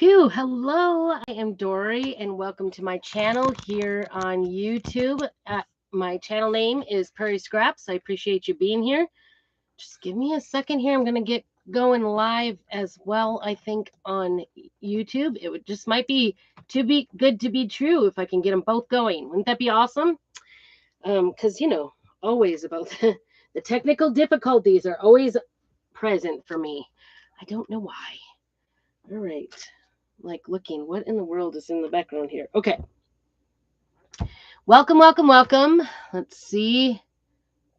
Phew, hello, I am Dory, and welcome to my channel here on YouTube. My channel name is Prairie Scraps. I appreciate you being here. Just give me a second here. I'm going to get going live as well, I think, on YouTube. It would just might be too be good to be true if I can get them both going. Wouldn't that be awesome? Because, always about the technical difficulties are always present for me. I don't know why. All right. Like looking, what in the world is in the background here? Okay. Welcome. Let's see.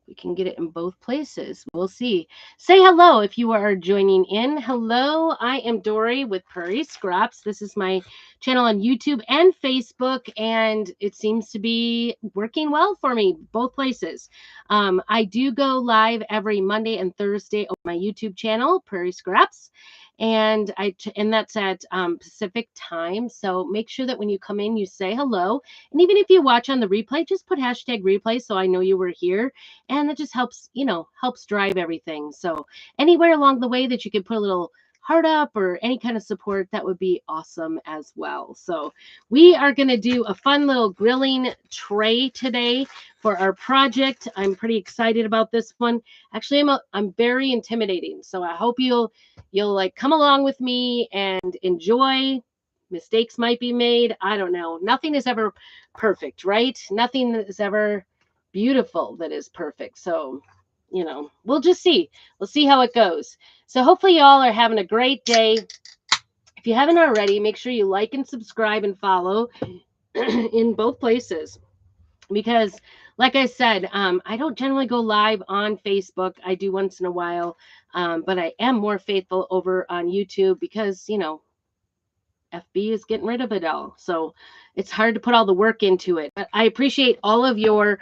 We can get it in both places. We'll see. Say hello if you are joining in. Hello, I am Dory with Prairie Scraps. This is my channel on YouTube and Facebook, and it seems to be working well for me, both places. I do go live every Monday and Thursday on my YouTube channel, Prairie Scraps. And that's at Pacific time. So make sure that when you come in, you say hello. And even if you watch on the replay, just put hashtag replay so I know you were here, and it just helps drive everything. So anywhere along the way that you could put a little heart up or any kind of support, that would be awesome as well. So we are going to do a fun little grilling tray today for our project. I'm pretty excited about this one. Actually, I'm very intimidating, so I hope you'll like come along with me and enjoy. Mistakes might be made. I don't know. Nothing is ever perfect, right? Nothing is ever beautiful that is perfect. So, we'll just see. We'll see how it goes. So hopefully y'all are having a great day. If you haven't already, make sure you like and subscribe and follow in both places. Because like I said, I don't generally go live on Facebook. I do once in a while. But I am more faithful over on YouTube because, FB is getting rid of it all. So it's hard to put all the work into it. But I appreciate all of your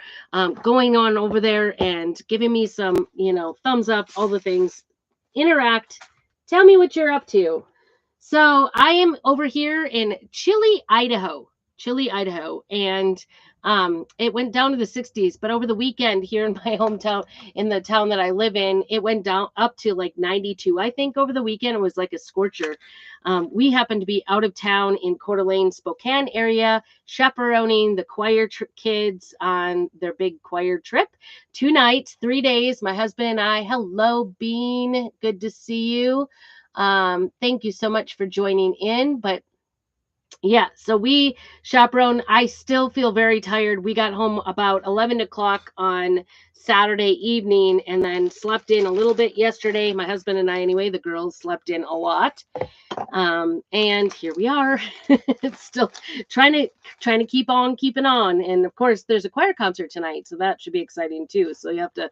going on over there and giving me some, thumbs up, all the things. Interact. Tell me what you're up to. So I am over here in Chile, Idaho. And it went down to the 60s, but over the weekend here in my hometown, in the town that I live in, it went down up to like 92. I think over the weekend it was like a scorcher. We happened to be out of town in Coeur d'Alene, Spokane area, chaperoning the choir kids on their big choir trip. 2 nights, 3 days. My husband and I. Hello, Bean. Good to see you. Thank you so much for joining in. But yeah, so we chaperone. I still feel very tired. We got home about 11 o'clock on Saturday evening and then slept in a little bit yesterday. My husband and I, anyway, the girls slept in a lot. And here we are. It's still trying to keep on keeping on. And of course, there's a choir concert tonight, so that should be exciting too. So you have to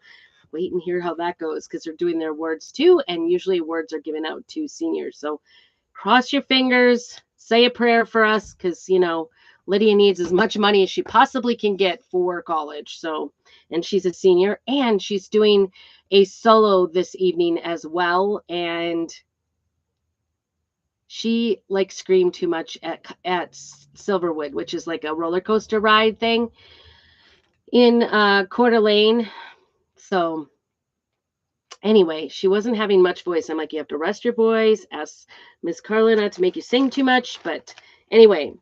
wait and hear how that goes because they're doing their awards too, and usually awards are given out to seniors. So cross your fingers, say a prayer for us because Lydia needs as much money as she possibly can get for college. So, and she's a senior and she's doing a solo this evening as well. And she like screamed too much at Silverwood, which is like a roller coaster ride thing in Coeur d'Alene. So anyway, she wasn't having much voice. I'm like, you have to rest your voice. Ask Miss Carla not to make you sing too much. But anyway,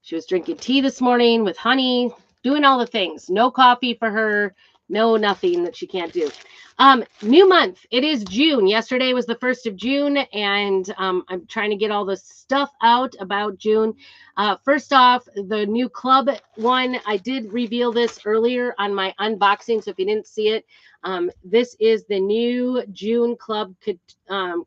she was drinking tea this morning with honey, doing all the things. No coffee for her. No, nothing that she can't do. New month. It is June. Yesterday was the 1st of June, and I'm trying to get all the stuff out about June. First off, the new club one. I did reveal this earlier on my unboxing, so if you didn't see it, this is the new June Club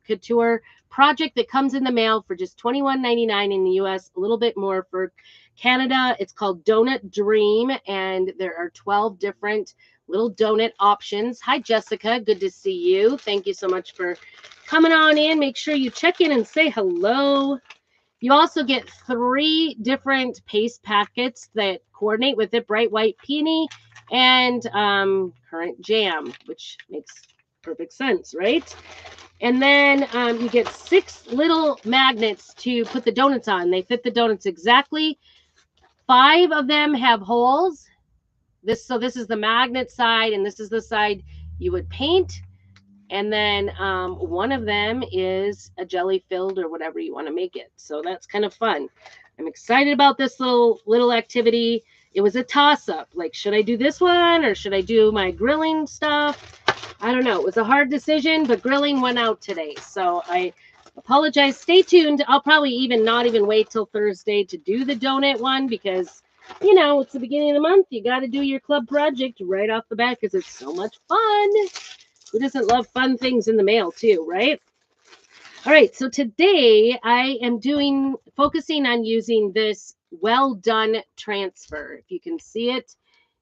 Couture project that comes in the mail for just $21.99 in the US, a little bit more for Canada. It's called Donut Dream, and there are 12 different little donut options. Hi, Jessica. Good to see you. Thank you so much for coming on in. Make sure you check in and say hello. You also get 3 different paste packets that coordinate with it: bright white peony and currant jam, which makes perfect sense, right? And then you get 6 little magnets to put the donuts on. They fit the donuts exactly. 5 of them have holes. This is the magnet side, and this is the side you would paint. And then one of them is a jelly filled or whatever you want to make it. So that's kind of fun. I'm excited about this little activity. It was a toss up. Like, should I do this one or should I do my grilling stuff? I don't know. It was a hard decision, but grilling went out today. So I apologize. Stay tuned. I'll probably not even wait till Thursday to do the donut one because, it's the beginning of the month. You got to do your club project right off the bat because it's so much fun. Who doesn't love fun things in the mail too, right? All right, so today I am focusing on using this well done transfer. If you can see it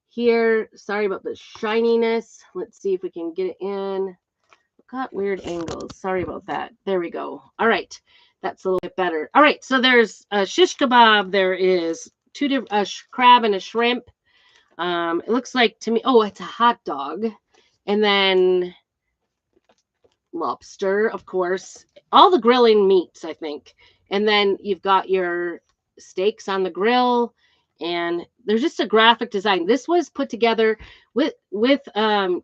here, sorry about the shininess. Let's see if we can get it in. Got weird angles. Sorry about that. There we go. All right, that's a little bit better. All right, so there's a shish kebab. There is a crab and a shrimp. It looks like to me, oh, it's a hot dog. And then lobster, of course, all the grilling meats, I think. And then you've got your steaks on the grill, and there's just a graphic design. This was put together with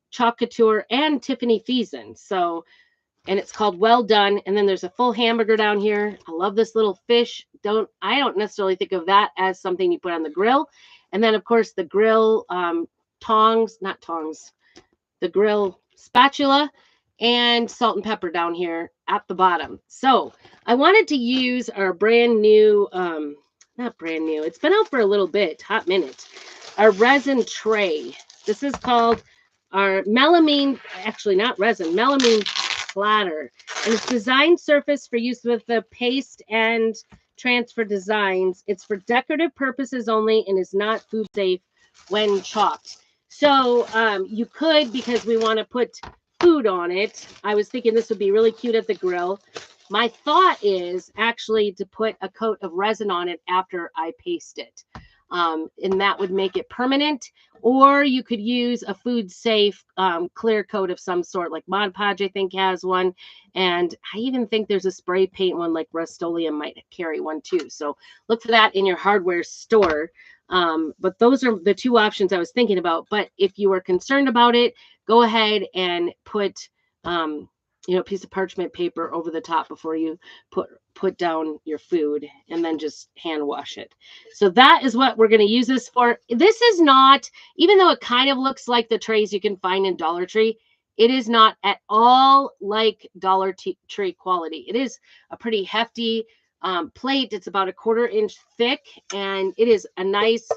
Chalk Couture and Tiffany Feason. So, and it's called Well Done. And then there's a full hamburger down here. I love this little fish. I don't necessarily think of that as something you put on the grill. And then, of course, the grill the grill spatula and salt and pepper down here at the bottom. So I wanted to use our brand new, not brand new, it's been out for a little bit, hot minute, our resin tray. This is called our melamine, actually not resin, melamine platter. And it's designed surface for use with the paste and transfer designs. It's for decorative purposes only and is not food safe when chopped. So you could, because we want to put food on it, I was thinking this would be really cute at the grill. My thought is actually to put a coat of resin on it after I paste it. And that would make it permanent. Or you could use a food safe clear coat of some sort, like Mod Podge, I think, has one. And I even think there's a spray paint one, like Rust-Oleum might carry one too. So look for that in your hardware store. But those are the two options I was thinking about. But if you are concerned about it, go ahead and put a piece of parchment paper over the top before you put down your food, and then just hand wash it. So that is what we're going to use this for. This is not, even though it kind of looks like the trays you can find in Dollar Tree, it is not at all like Dollar Tree quality. It is a pretty hefty plate. It's about 1/4 inch thick, and it is a nice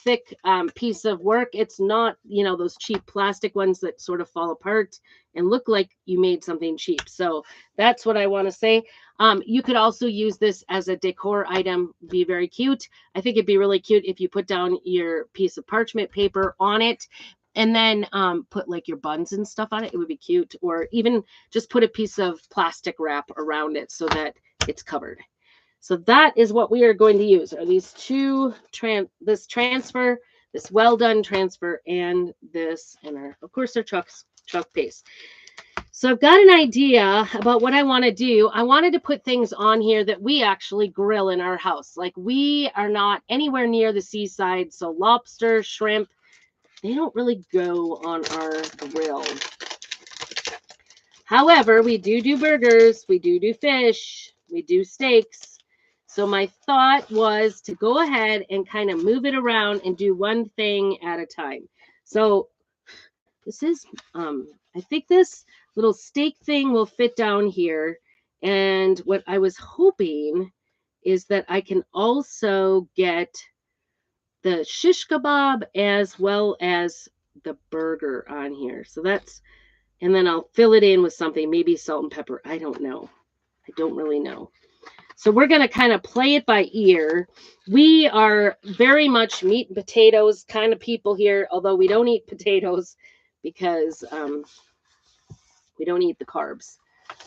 thick piece of work. It's not, those cheap plastic ones that sort of fall apart and look like you made something cheap. So that's what I want to say. You could also use this as a decor item, be very cute. I think it'd be really cute if you put down your piece of parchment paper on it and then put like your buns and stuff on it. It would be cute. Or even just put a piece of plastic wrap around it so that it's covered. So that is what we are going to use, are these two, this transfer, this well done transfer, and this, and of course our chalk paste. So I've got an idea about what I want to do. I wanted to put things on here that we actually grill in our house. Like, we are not anywhere near the seaside, so lobster, shrimp, they don't really go on our grill. However, we do burgers, we do fish, we do steaks. So my thought was to go ahead and kind of move it around and do one thing at a time. So this is, I think this little steak thing will fit down here. And what I was hoping is that I can also get the shish kebab as well as the burger on here. So that's, and then I'll fill it in with something, maybe salt and pepper. I don't know. I don't really know. So we're going to kind of play it by ear. We are very much meat and potatoes kind of people here, although we don't eat potatoes because we don't eat the carbs.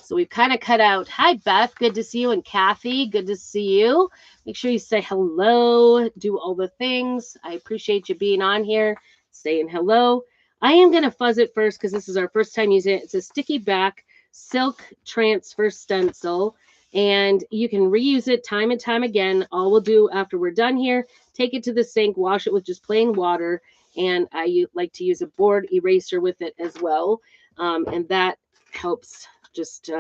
So we've kind of cut out. Hi, Beth. Good to see you. And Kathy, good to see you. Make sure you say hello. Do all the things. I appreciate you being on here, saying hello. I am going to fuzz it first because this is our first time using it. It's a sticky back silk transfer stencil. And you can reuse it time and time again. All we'll do after we're done here, take it to the sink, wash it with just plain water. And I like to use a board eraser with it as well. and that helps just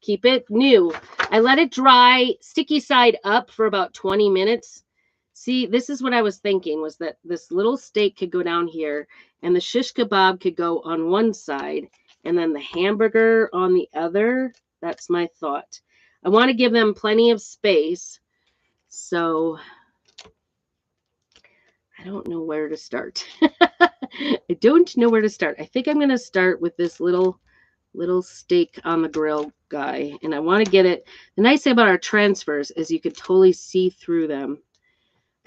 keep it new. I let it dry sticky side up for about 20 minutes. See, this is what I was thinking, was that this little steak could go down here and the shish kebab could go on one side and then the hamburger on the other. That's my thought. I want to give them plenty of space. So I don't know where to start. I don't know where to start. I think I'm going to start with this little steak on the grill guy. And I want to get it. The nice thing about our transfers is you could totally see through them.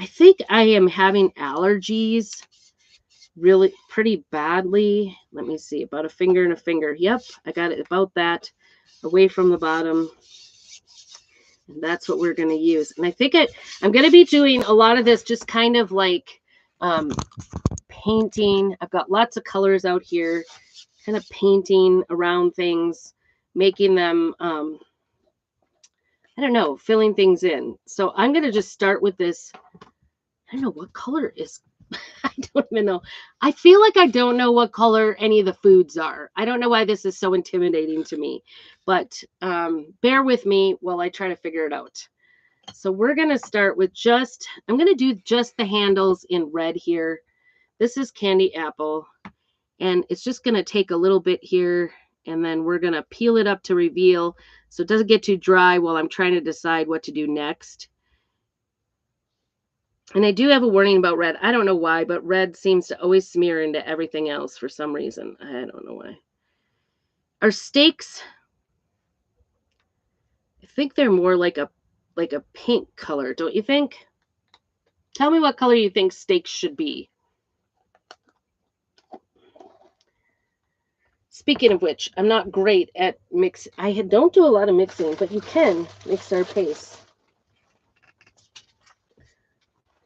I think I am having allergies really pretty badly. Let me see, about a finger and a finger. Yep, I got it about that, away from the bottom. And that's what we're going to use. And I think I'm going to be doing a lot of this just kind of like painting. I've got lots of colors out here, kind of painting around things, making them, I don't know, filling things in. So I'm going to just start with this. I don't know what color is. I don't even know. I feel like I don't know what color any of the foods are. I don't know why this is so intimidating to me, but bear with me while I try to figure it out. So we're going to start with I'm going to do just the handles in red here. This is candy apple, and it's just going to take a little bit here, and then we're going to peel it up to reveal so it doesn't get too dry while I'm trying to decide what to do next. And I do have a warning about red. I don't know why, but red seems to always smear into everything else for some reason. I don't know why. Our steaks, I think they're more like a pink color, don't you think? Tell me what color you think steaks should be. Speaking of which, I'm not great at mix. Don't do a lot of mixing, but you can mix our paste.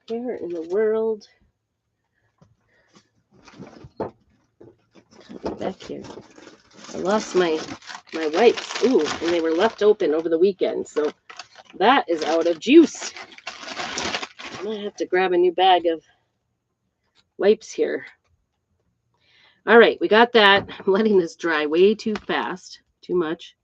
Where in the world? Back here. I lost my wipes. Ooh, and they were left open over the weekend, so that is out of juice. I might have to grab a new bag of wipes here. All right, we got that. I'm letting this dry way too fast, too much.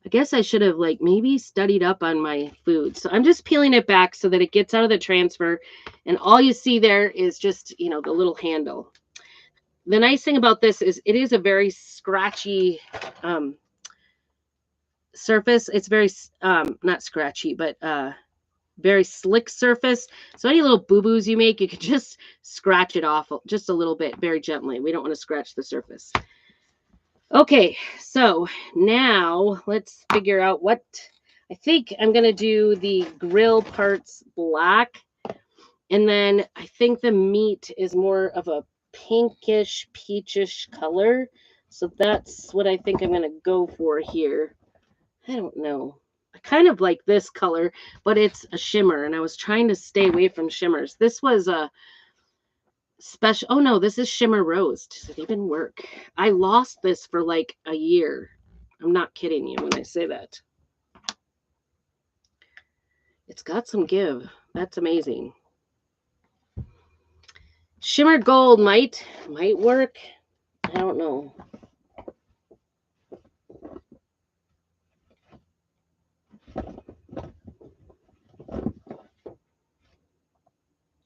I guess I should have maybe studied up on my food. So I'm just peeling it back so that it gets out of the transfer. And all you see there is just, the little handle. The nice thing about this is it is a very scratchy surface. It's very, not scratchy, but very slick surface. So any little boo-boos you make, you can just scratch it off just a little bit, very gently. We don't want to scratch the surface. Okay, so now let's figure out what I think. I'm going to do the grill parts black. And then I think the meat is more of a pinkish, peachish color. So that's what I think I'm going to go for here. I don't know. I kind of like this color, but it's a shimmer. And I was trying to stay away from shimmers. This was a special. Oh no, this is shimmer rose. Does it even work? I lost this for like a year. I'm not kidding you when I say that. It's got some give. That's amazing. Shimmer gold might work. I don't know.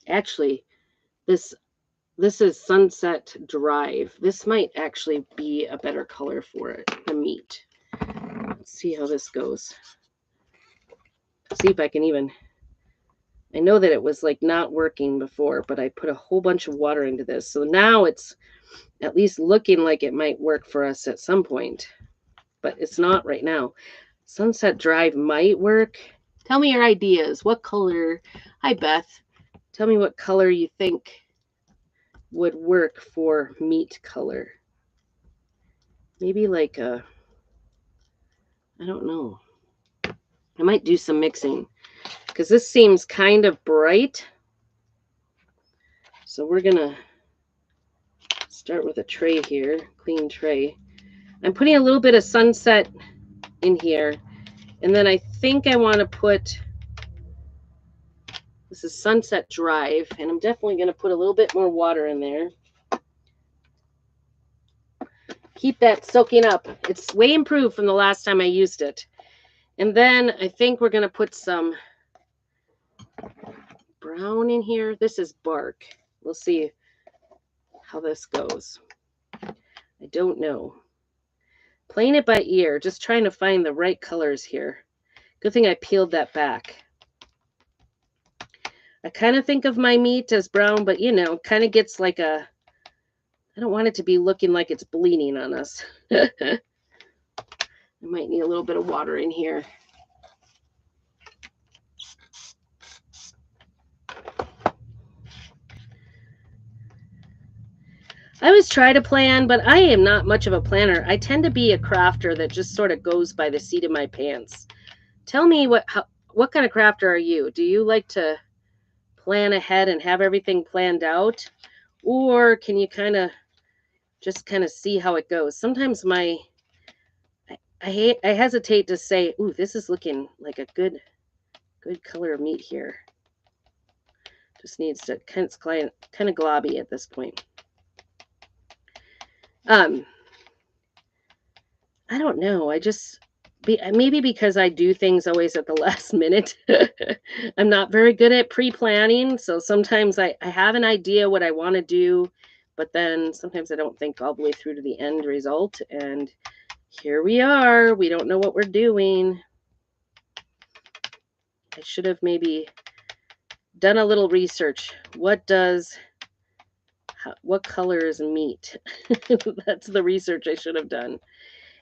Actually, this is Sunset Drive. This might actually be a better color for it, the meat. Let's see how this goes. See if I can even. I know that it was not working before, but I put a whole bunch of water into this. So now it's at least looking like it might work for us at some point, but it's not right now. Sunset Drive might work. Tell me your ideas. What color? Hi, Beth. Tell me what color you think would work for meat color. Maybe I don't know. I might do some mixing because this seems kind of bright. So we're going to start with a tray here, clean tray. I'm putting a little bit of Sunset in here. And then I think I want to put, this is Sunset Drive, and I'm definitely going to put a little bit more water in there. keep that soaking up. It's way improved from the last time I used it. And then I think we're going to put some brown in here. This is bark. We'll see how this goes. I don't know. Playing it by ear, just trying to find the right colors here. Good thing I peeled that back. I kind of think of my meat as brown, but you know, kind of gets like a, I don't want it to be looking like it's bleeding on us. I might need a little bit of water in here. I always try to plan, but I am not much of a planner. I tend to be a crafter that just sort of goes by the seat of my pants. Tell me what kind of crafter are you? Do you like to plan ahead and have everything planned out? Or can you kind of just kind of see how it goes? Sometimes I hesitate to say, ooh, this is looking like a good color of meat here. Just needs to kind of globby at this point. I don't know. Maybe because I do things always at the last minute. I'm not very good at pre-planning, so sometimes I have an idea what I want to do, but then sometimes I don't think all the way through to the end result, and here we are. We don't know what we're doing. I should have maybe done a little research. What color is meat? That's the research I should have done.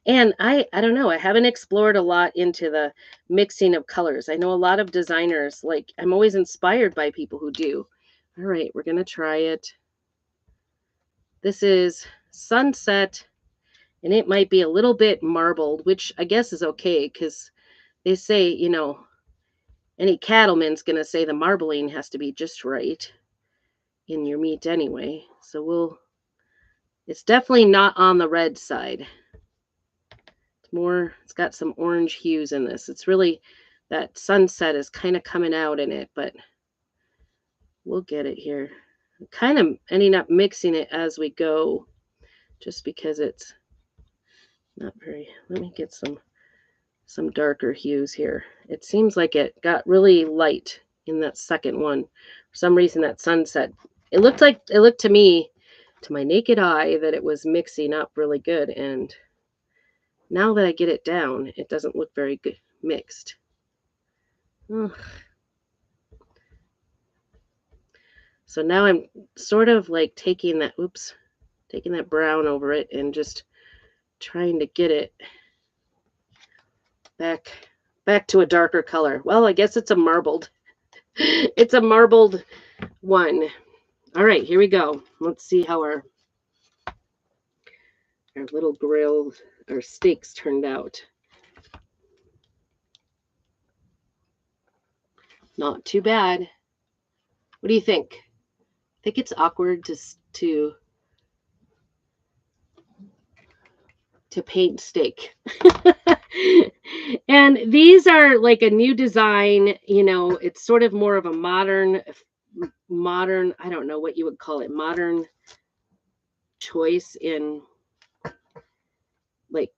And I don't know, I haven't explored a lot into the mixing of colors. I know a lot of designers, like I'm always inspired by people who do. All right, we're going to try it. This is sunset, and it might be a little bit marbled, which I guess is okay because they say, you know, any cattleman's going to say the marbling has to be just right in your meat anyway. So it's definitely not on the red side. It's got some orange hues in this. It's really, that sunset is kind of coming out in it, but we'll get it here. I'm kind of ending up mixing it as we go, just because it's not very, let me get some darker hues here. It seems like it got really light in that second one. For some reason, that sunset, it looked to me, to my naked eye, that it was mixing up really good, and now that I get it down, it doesn't look very good mixed. Ugh. So now I'm sort of like taking that brown over it and just trying to get it back to a darker color. Well, I guess it's a marbled. It's a marbled one. All right, here we go. Let's see how our little grill, our steaks turned out. Not too bad. What do you think? I think it's awkward to paint steak. And these are like a new design, you know, it's sort of more of a modern, I don't know what you would call it, modern choice in like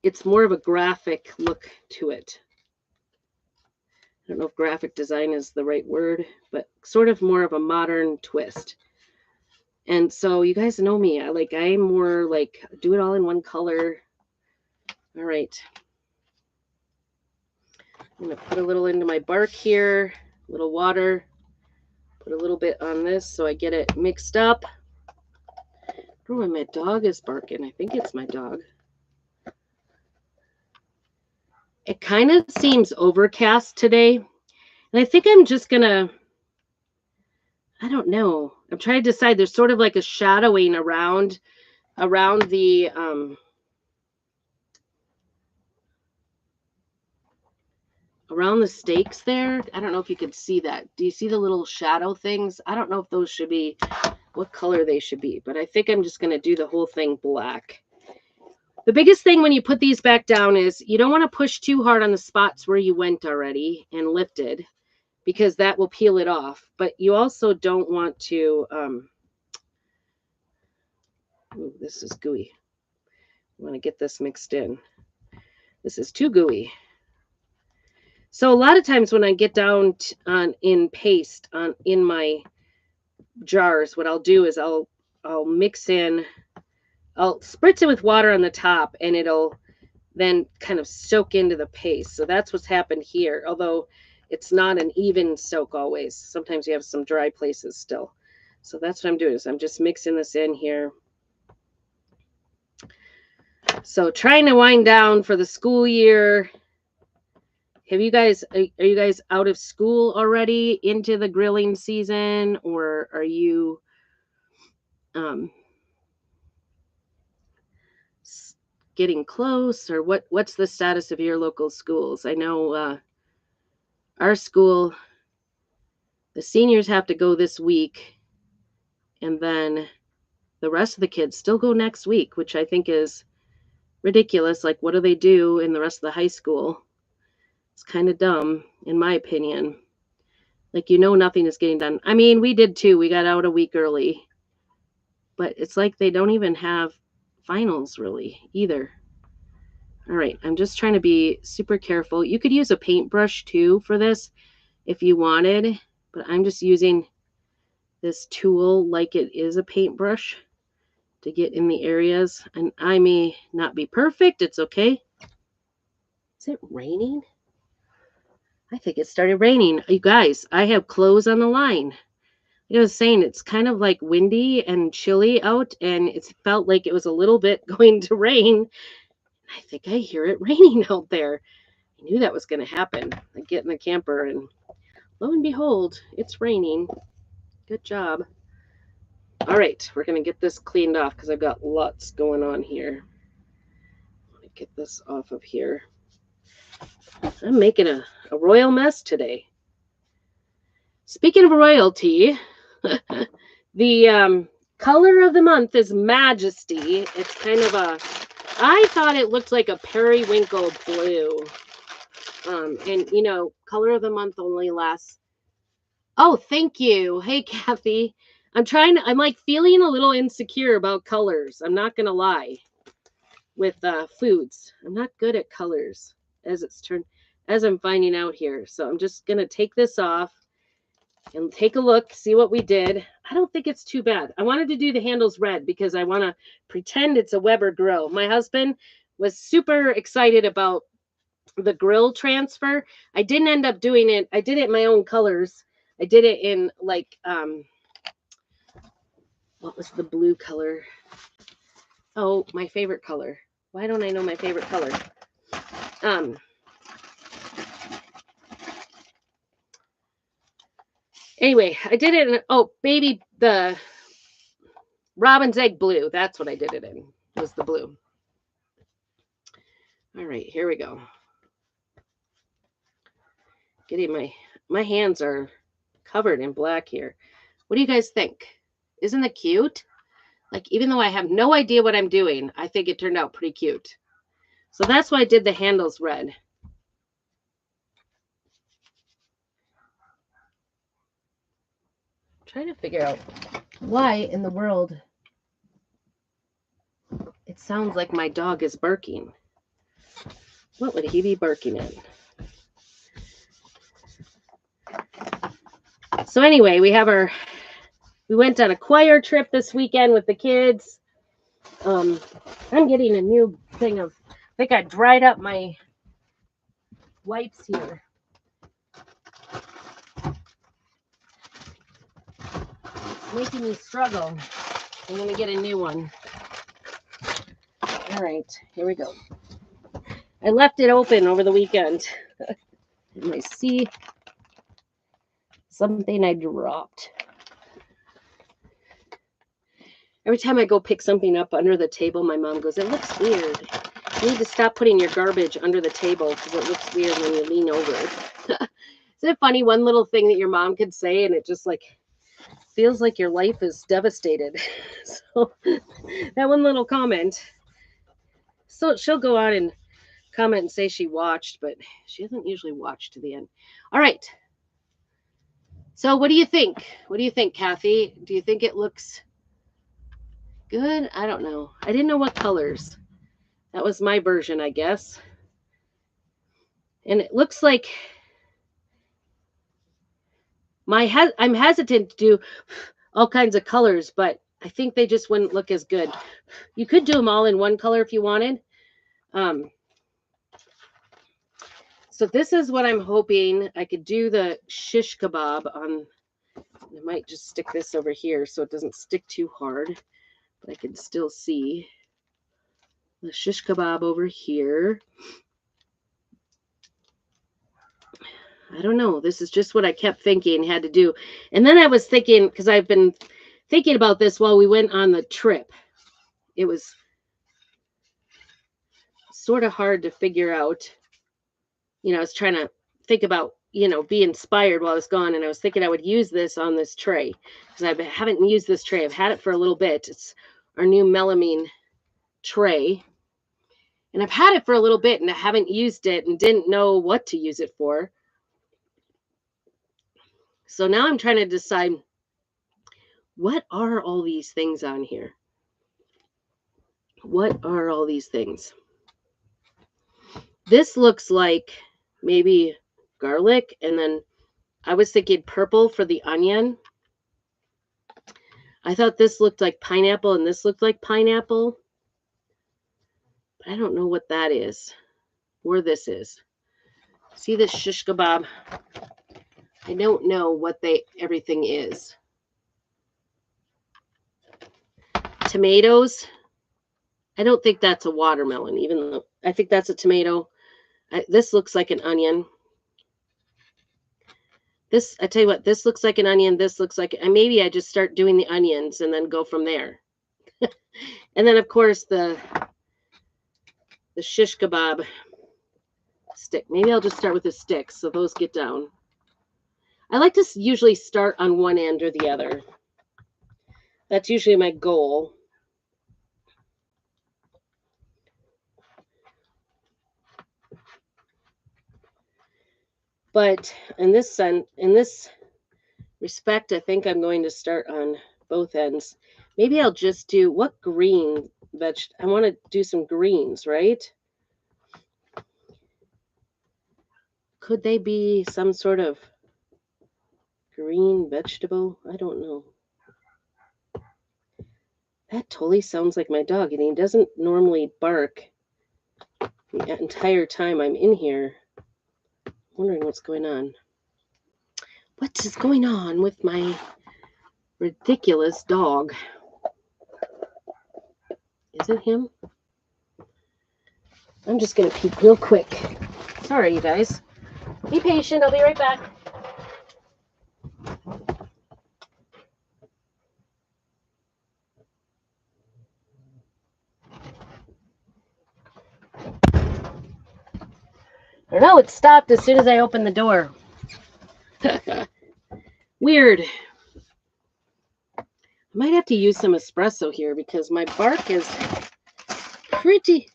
it's more of a graphic look to it. I don't know if graphic design is the right word, but sort of more of a modern twist. And so you guys know me. I'm more like do it all in one color. All right. I'm going to put a little into my bark here, a little water, put a little bit on this so I get it mixed up. Oh, and my dog is barking. I think it's my dog. It kind of seems overcast today. And I think I'm just going to, I don't know. I'm trying to decide. There's sort of like a shadowing around the steaks there. I don't know if you could see that. Do you see the little shadow things? I don't know if those should be, what color they should be, but I think I'm just going to do the whole thing black. The biggest thing when you put these back down is you don't want to push too hard on the spots where you went already and lifted, because that will peel it off. But you also don't want to, ooh, this is gooey. I want to get this mixed in. This is too gooey. So a lot of times when I get down in paste in my jars, what I'll do is I'll mix in, I'll spritz it with water on the top, and it'll then kind of soak into the paste. So that's what's happened here, although it's not an even soak always. Sometimes you have some dry places still. So that's what I'm doing, is I'm just mixing this in here. So trying to wind down for the school year. Are you guys out of school already into the grilling season, or are you getting close, or what's the status of your local schools? I know our school, the seniors have to go this week, and then the rest of the kids still go next week, which I think is ridiculous. Like, what do they do in the rest of the high school? It's kind of dumb, in my opinion. Like, nothing is getting done. I mean, we did too. We got out a week early. But it's like they don't even have finals really either. All right, I'm just trying to be super careful. You could use a paintbrush too for this if you wanted, but I'm just using this tool like it is a paintbrush to get in the areas. And I may not be perfect. It's okay. Is it raining? I think it started raining. You guys, I have clothes on the line. I was saying, it's kind of like windy and chilly out, and it felt like it was a little bit going to rain. I think I hear it raining out there. I knew that was going to happen. I get in the camper, and lo and behold, it's raining. Good job. All right, we're going to get this cleaned off because I've got lots going on here. Let me get this off of here. I'm making a royal mess today. Speaking of royalty, the color of the month is Majesty. It's kind of I thought it looked like a periwinkle blue. And color of the month only lasts. Oh, thank you. Hey, Kathy. I'm like feeling a little insecure about colors. I'm not going to lie. With foods, I'm not good at colors as I'm finding out here. So I'm just going to take this off and take a look, see what we did. I don't think it's too bad. I wanted to do the handles red because I want to pretend it's a Weber grill. My husband was super excited about the grill transfer. I didn't end up doing it. I did it in my own colors. I did it in like, what was the blue color? Oh, my favorite color. Why don't I know my favorite color? Anyway, I did it in, the robin's egg blue. That's what I did it in, was the blue. All right, here we go. Getting my hands are covered in black here. What do you guys think? Isn't that cute? Like, even though I have no idea what I'm doing, I think it turned out pretty cute. So that's why I did the handles red. Trying to figure out why in the world it sounds like my dog is barking. What would he be barking at? So anyway, we went on a choir trip this weekend with the kids. I'm getting a new thing of, I think I dried up my wipes here. It's making me struggle. I'm going to get a new one. All right, here we go. I left it open over the weekend. And I see something I dropped. Every time I go pick something up under the table, my mom goes, "It looks weird. You need to stop putting your garbage under the table because it looks weird when you lean over." Isn't it funny? One little thing that your mom could say, and it just like feels like your life is devastated. So that one little comment. So she'll go on and comment and say she watched, but she doesn't usually watch to the end. All right. So what do you think? What do you think, Kathy? Do you think it looks good? I don't know. I didn't know what colors. That was my version, I guess. And it looks like I'm hesitant to do all kinds of colors, but I think they just wouldn't look as good. You could do them all in one color if you wanted. So this is what I'm hoping. I could do the shish kebab on. I might just stick this over here so it doesn't stick too hard, but I can still see the shish kebab over here. I don't know. This is just what I kept thinking had to do. And then I was thinking, because I've been thinking about this while we went on the trip. It was sort of hard to figure out. I was trying to think about, be inspired while I was gone. And I was thinking I would use this on this tray because I haven't used this tray. I've had it for a little bit. It's our new melamine tray. And I've had it for a little bit and I haven't used it and didn't know what to use it for. So now I'm trying to decide, what are all these things on here? What are all these things? This looks like maybe garlic, and then I was thinking purple for the onion. I thought this looked like pineapple and this looked like pineapple. But I don't know what that is, or this is. See this shish kebab? I don't know what everything is. Tomatoes. I don't think that's a watermelon, even though I think that's a tomato. This looks like an onion. I tell you what, this looks like an onion. This looks like, and maybe I just start doing the onions and then go from there. And then, of course, the shish kebab stick. Maybe I'll just start with the sticks so those get down. I like to usually start on one end or the other. That's usually my goal. But in this respect, I think I'm going to start on both ends. Maybe I'll just do what green vegetable. I want to do some greens, right? Could they be some sort of green vegetable? I don't know. That totally sounds like my dog, and he doesn't normally bark the entire time I'm in here. I'm wondering what's going on. What is going on with my ridiculous dog? Is it him? I'm just going to peek real quick. Sorry, you guys. Be patient. I'll be right back. I don't know. It stopped as soon as I opened the door. Weird. I might have to use some espresso here because my bark is pretty...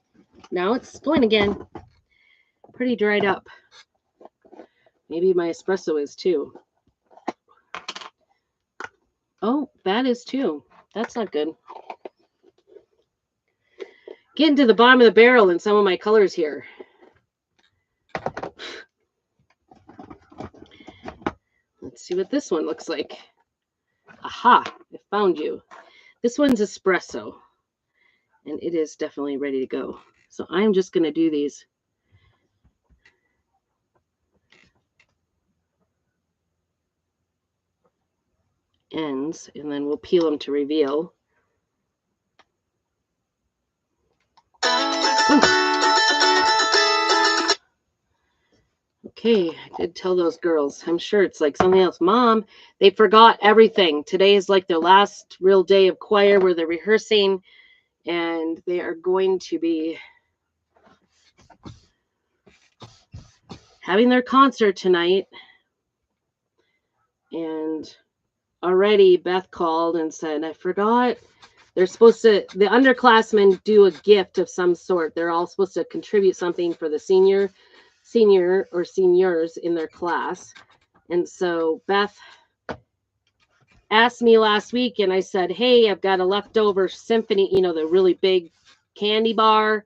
Now it's going again. Pretty dried up. Maybe my espresso is too. Oh, that is too. That's not good. Getting to the bottom of the barrel in some of my colors here. Let's see what this one looks like. Aha, I found you. This one's espresso. And it is definitely ready to go. So I'm just going to do these. Ends, and then we'll peel them to reveal. Ooh. Okay, I did tell those girls. I'm sure it's like something else. Mom, they forgot everything. Today is like their last real day of choir where they're rehearsing, and they are going to be having their concert tonight. And already Beth called and said, I forgot. They're supposed to, the underclassmen do a gift of some sort. They're all supposed to contribute something for the senior or seniors in their class. And so Beth asked me last week, and I said, hey, I've got a leftover symphony, the really big candy bar.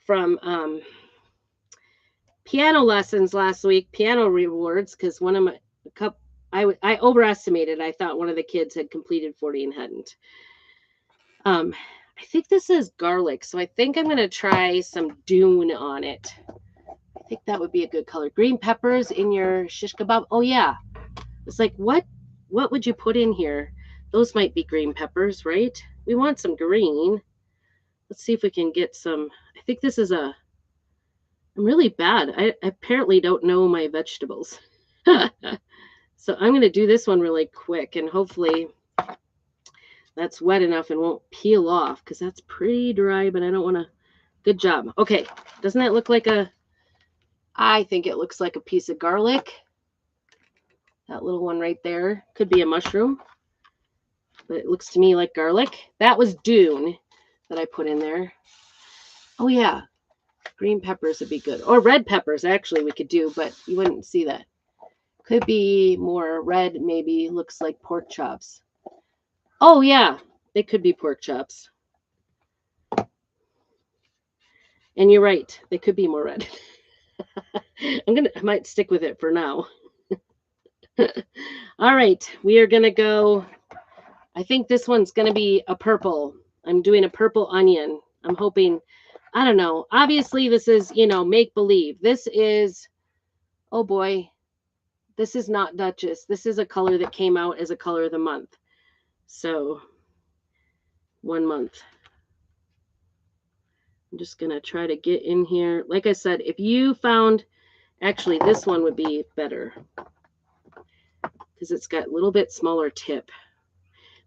from piano lessons last week, piano rewards, because one of my I overestimated. I thought one of the kids had completed 40 and hadn't. I think this is garlic, so I think I'm going to try some Dune on it. I think that would be a good color. Green peppers in your shish kebab. Oh yeah. It's like, what would you put in here? Those might be green peppers, right? We want some green. Let's see if we can get some. I think this is I'm really bad. I apparently don't know my vegetables. So I'm going to do this one really quick, and hopefully that's wet enough and won't peel off, because that's pretty dry, but I don't want to. Good job. Okay. Doesn't that look like I think it looks like a piece of garlic. That little one right there could be a mushroom, but it looks to me like garlic. That was Dune that I put in there. Oh yeah, green peppers would be good. Or red peppers, actually, we could do, but you wouldn't see that. Could be more red, maybe. Looks like pork chops. Oh yeah, they could be pork chops. And you're right, they could be more red. I might stick with it for now. All right, we are gonna go. I think this one's gonna be a purple. I'm doing a purple onion. I'm hoping, I don't know. Obviously, this is, make believe. This is, oh boy, this is not Duchess. This is a color that came out as a color of the month. So, 1 month. I'm just gonna try to get in here. Like I said, if you found, actually, this one would be better, because it's got a little bit smaller tip.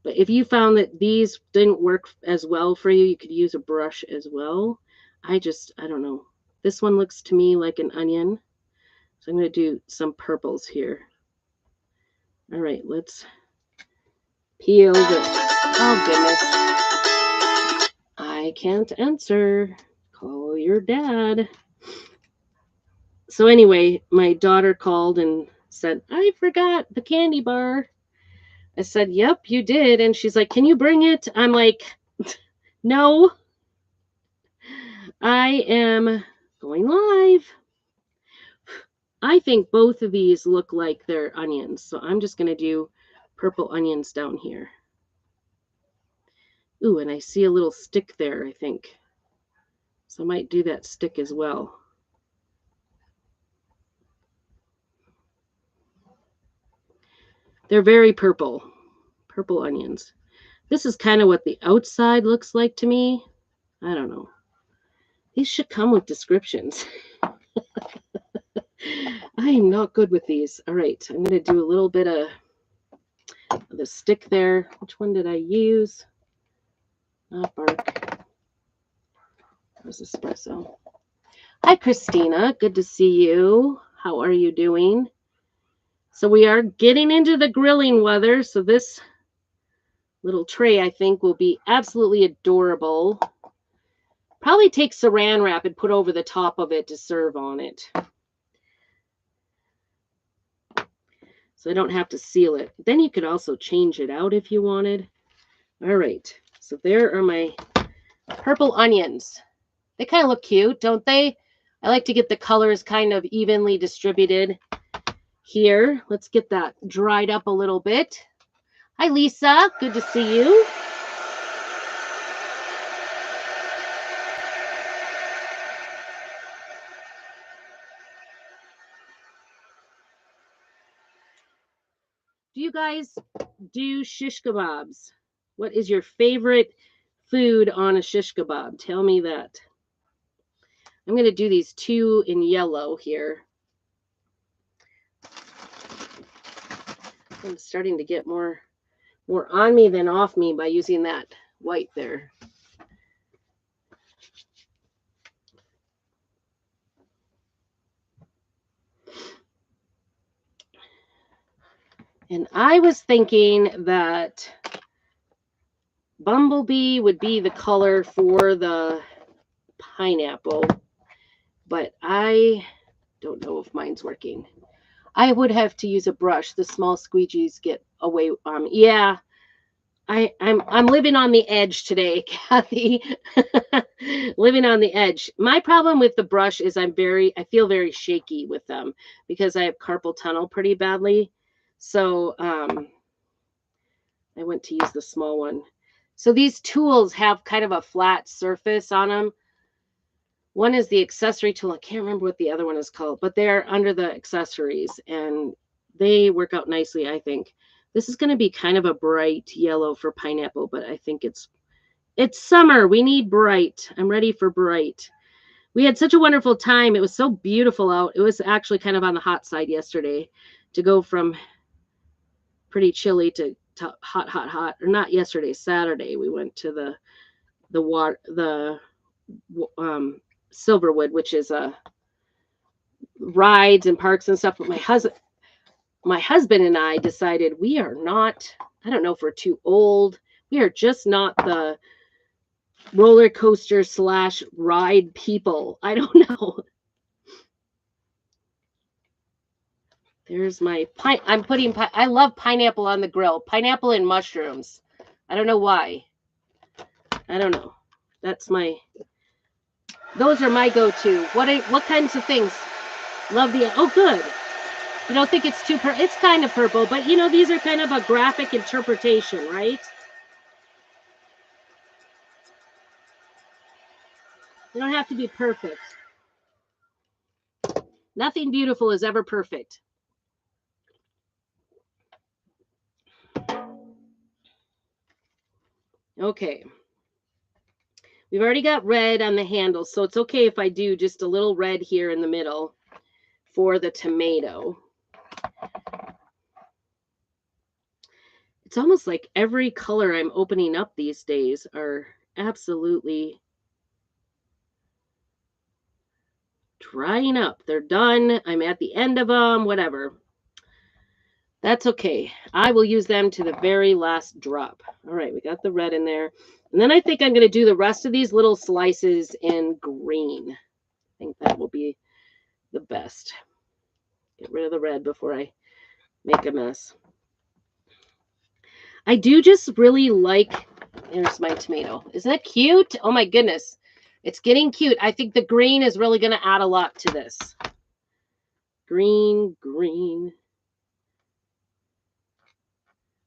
But if you found that these didn't work as well for you, you could use a brush as well. I don't know. This one looks to me like an onion. So I'm going to do some purples here. All right, let's peel this. Oh, goodness. I can't answer. Call your dad. So anyway, my daughter called and said, I forgot the candy bar. I said, yep, you did. And she's like, can you bring it? I'm like, no. I am going live. I think both of these look like they're onions. So I'm just going to do purple onions down here. Ooh, and I see a little stick there, I think. So I might do that stick as well. They're very purple. Purple onions. This is kind of what the outside looks like to me. I don't know. These should come with descriptions. I am not good with these. All right, I'm going to do a little bit of the stick there. Which one did I use? Not bark. That was espresso. Hi, Christina. Good to see you. How are you doing? So we are getting into the grilling weather. So this little tray, I think, will be absolutely adorable. Probably take saran wrap and put over the top of it to serve on it, so I don't have to seal it. Then you could also change it out if you wanted. All right, so there are my purple onions. They kind of look cute, don't they? I like to get the colors kind of evenly distributed here. Let's get that dried up a little bit. Hi, Lisa. Good to see you. Do you guys do shish kebabs? What is your favorite food on a shish kebab? Tell me that. I'm going to do these two in yellow here. I'm starting to get more on me than off me by using that white there. And I was thinking that Bumblebee would be the color for the pineapple, but I don't know if mine's working. I would have to use a brush. The small squeegees get away. Yeah, I'm living on the edge today, Kathy. Living on the edge. My problem with the brush is I feel very shaky with them because I have carpal tunnel pretty badly. So I went to use the small one. So these tools have kind of a flat surface on them. One is the accessory tool. I can't remember what the other one is called, but they're under the accessories and they work out nicely, I think. This is going to be kind of a bright yellow for pineapple, but I think it's summer. We need bright. I'm ready for bright. We had such a wonderful time. It was so beautiful out. It was actually kind of on the hot side yesterday to go from pretty chilly to hot, hot, hot. Or not yesterday, Saturday. We went to the Silverwood, which is rides and parks and stuff. But my husband and I decided we are not, I don't know if we're too old. We are just not the roller coaster / ride people. I don't know. There's my pine. I'm putting, I love pineapple on the grill. Pineapple and mushrooms. I don't know why. I don't know. Those are my go-to. What kinds of things? Love oh, good. You don't think it's too it's kind of purple, but you know, these are kind of a graphic interpretation, right? You don't have to be perfect. Nothing beautiful is ever perfect. Okay. We've already got red on the handle, so it's okay if I do just a little red here in the middle for the tomato. It's almost like every color I'm opening up these days are absolutely drying up. They're done. I'm at the end of them, whatever. That's okay. I will use them to the very last drop. All right, we got the red in there. And then I think I'm going to do the rest of these little slices in green. I think that will be the best. Get rid of the red before I make a mess. I do just really like, there's my tomato. Isn't that cute? Oh my goodness. It's getting cute. I think the green is really going to add a lot to this. Green, green.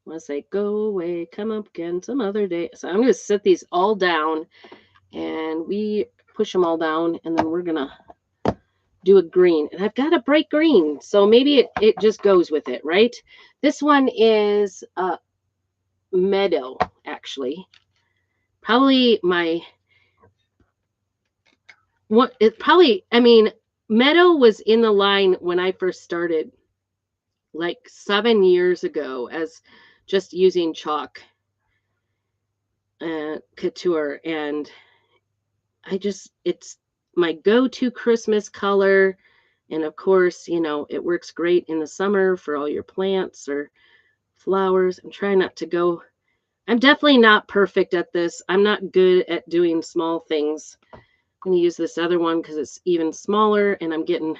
Once I go away, come up again some other day. So I'm going to set these all down and we push them all down and then we're going to do a green. And I've got a bright green, so maybe it just goes with it, right? This one is meadow, actually. Probably meadow was in the line when I first started, like 7 years ago, as just using chalk couture, and it's my go-to Christmas color. And of course, you know, it works great in the summer for all your plants or flowers. I'm trying not to go. I'm definitely not perfect at this. I'm not good at doing small things. I'm going to use this other one because it's even smaller, and I'm getting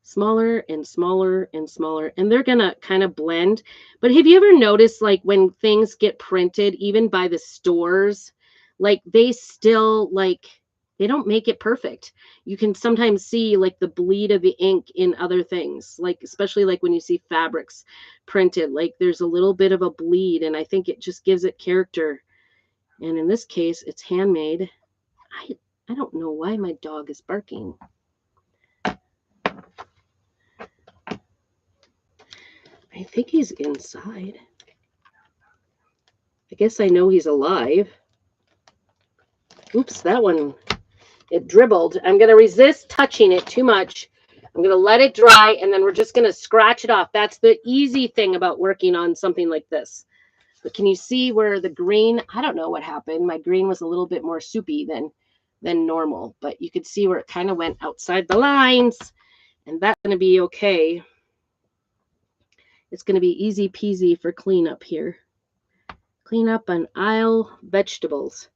smaller and smaller and smaller, and they're going to kind of blend. But have you ever noticed, like, when things get printed, even by the stores, like, they still, like, they don't make it perfect. You can sometimes see like the bleed of the ink in other things, like especially like when you see fabrics printed, like there's a little bit of a bleed, and I think it just gives it character. And in this case, it's handmade. I don't know why my dog is barking. I think he's inside. I guess I know he's alive. Oops, that one, it dribbled. I'm going to resist touching it too much. I'm going to let it dry, and then we're just going to scratch it off. That's the easy thing about working on something like this. But can you see where the green, I don't know what happened. My green was a little bit more soupy than normal, but you could see where it kind of went outside the lines, and that's going to be okay. It's going to be easy peasy for cleanup here. Clean up on aisle vegetables.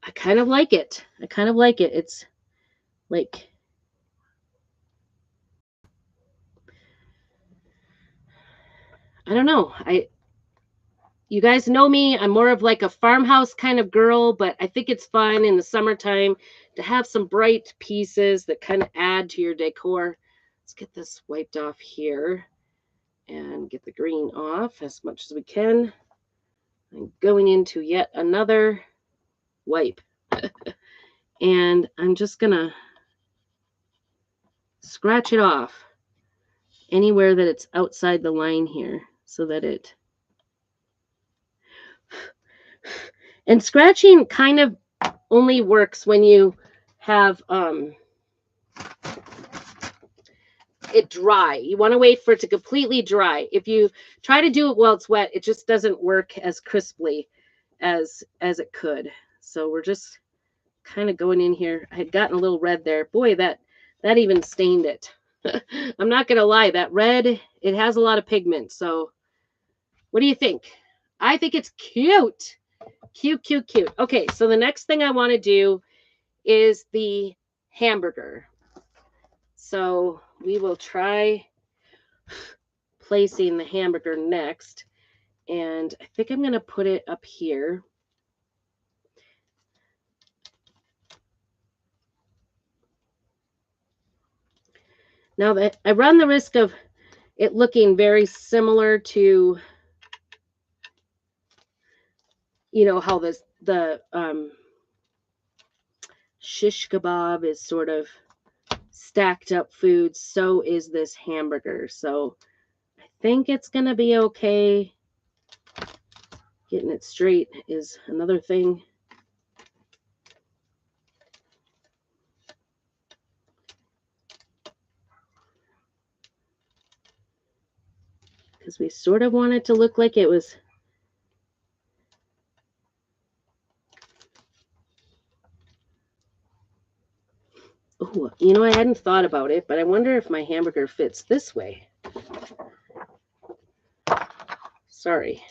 I kind of like it. It's like, I don't know. You guys know me. I'm more of like a farmhouse kind of girl, but I think it's fun in the summertime to have some bright pieces that kind of add to your decor. Let's get this wiped off here and get the green off as much as we can. I'm going into yet another wipe. And I'm just going to scratch it off anywhere that it's outside the line here so that it... And scratching kind of only works when you have it dry. You want to wait for it to completely dry. If you try to do it while it's wet, it just doesn't work as crisply as it could. So we're just kind of going in here. I had gotten a little red there. Boy, that even stained it. I'm not going to lie. That red, it has a lot of pigment. So what do you think? I think it's cute. Cute, cute, cute. Okay, so the next thing I want to do is the hamburger. So we will try placing the hamburger next. And I think I'm going to put it up here. Now that I run the risk of it looking very similar to, you know, how the shish kebab is sort of stacked up food, so is this hamburger. So I think it's going to be okay. Getting it straight is another thing. Because we sort of want it to look like it was... Oh, you know, I hadn't thought about it, but I wonder if my hamburger fits this way. Sorry.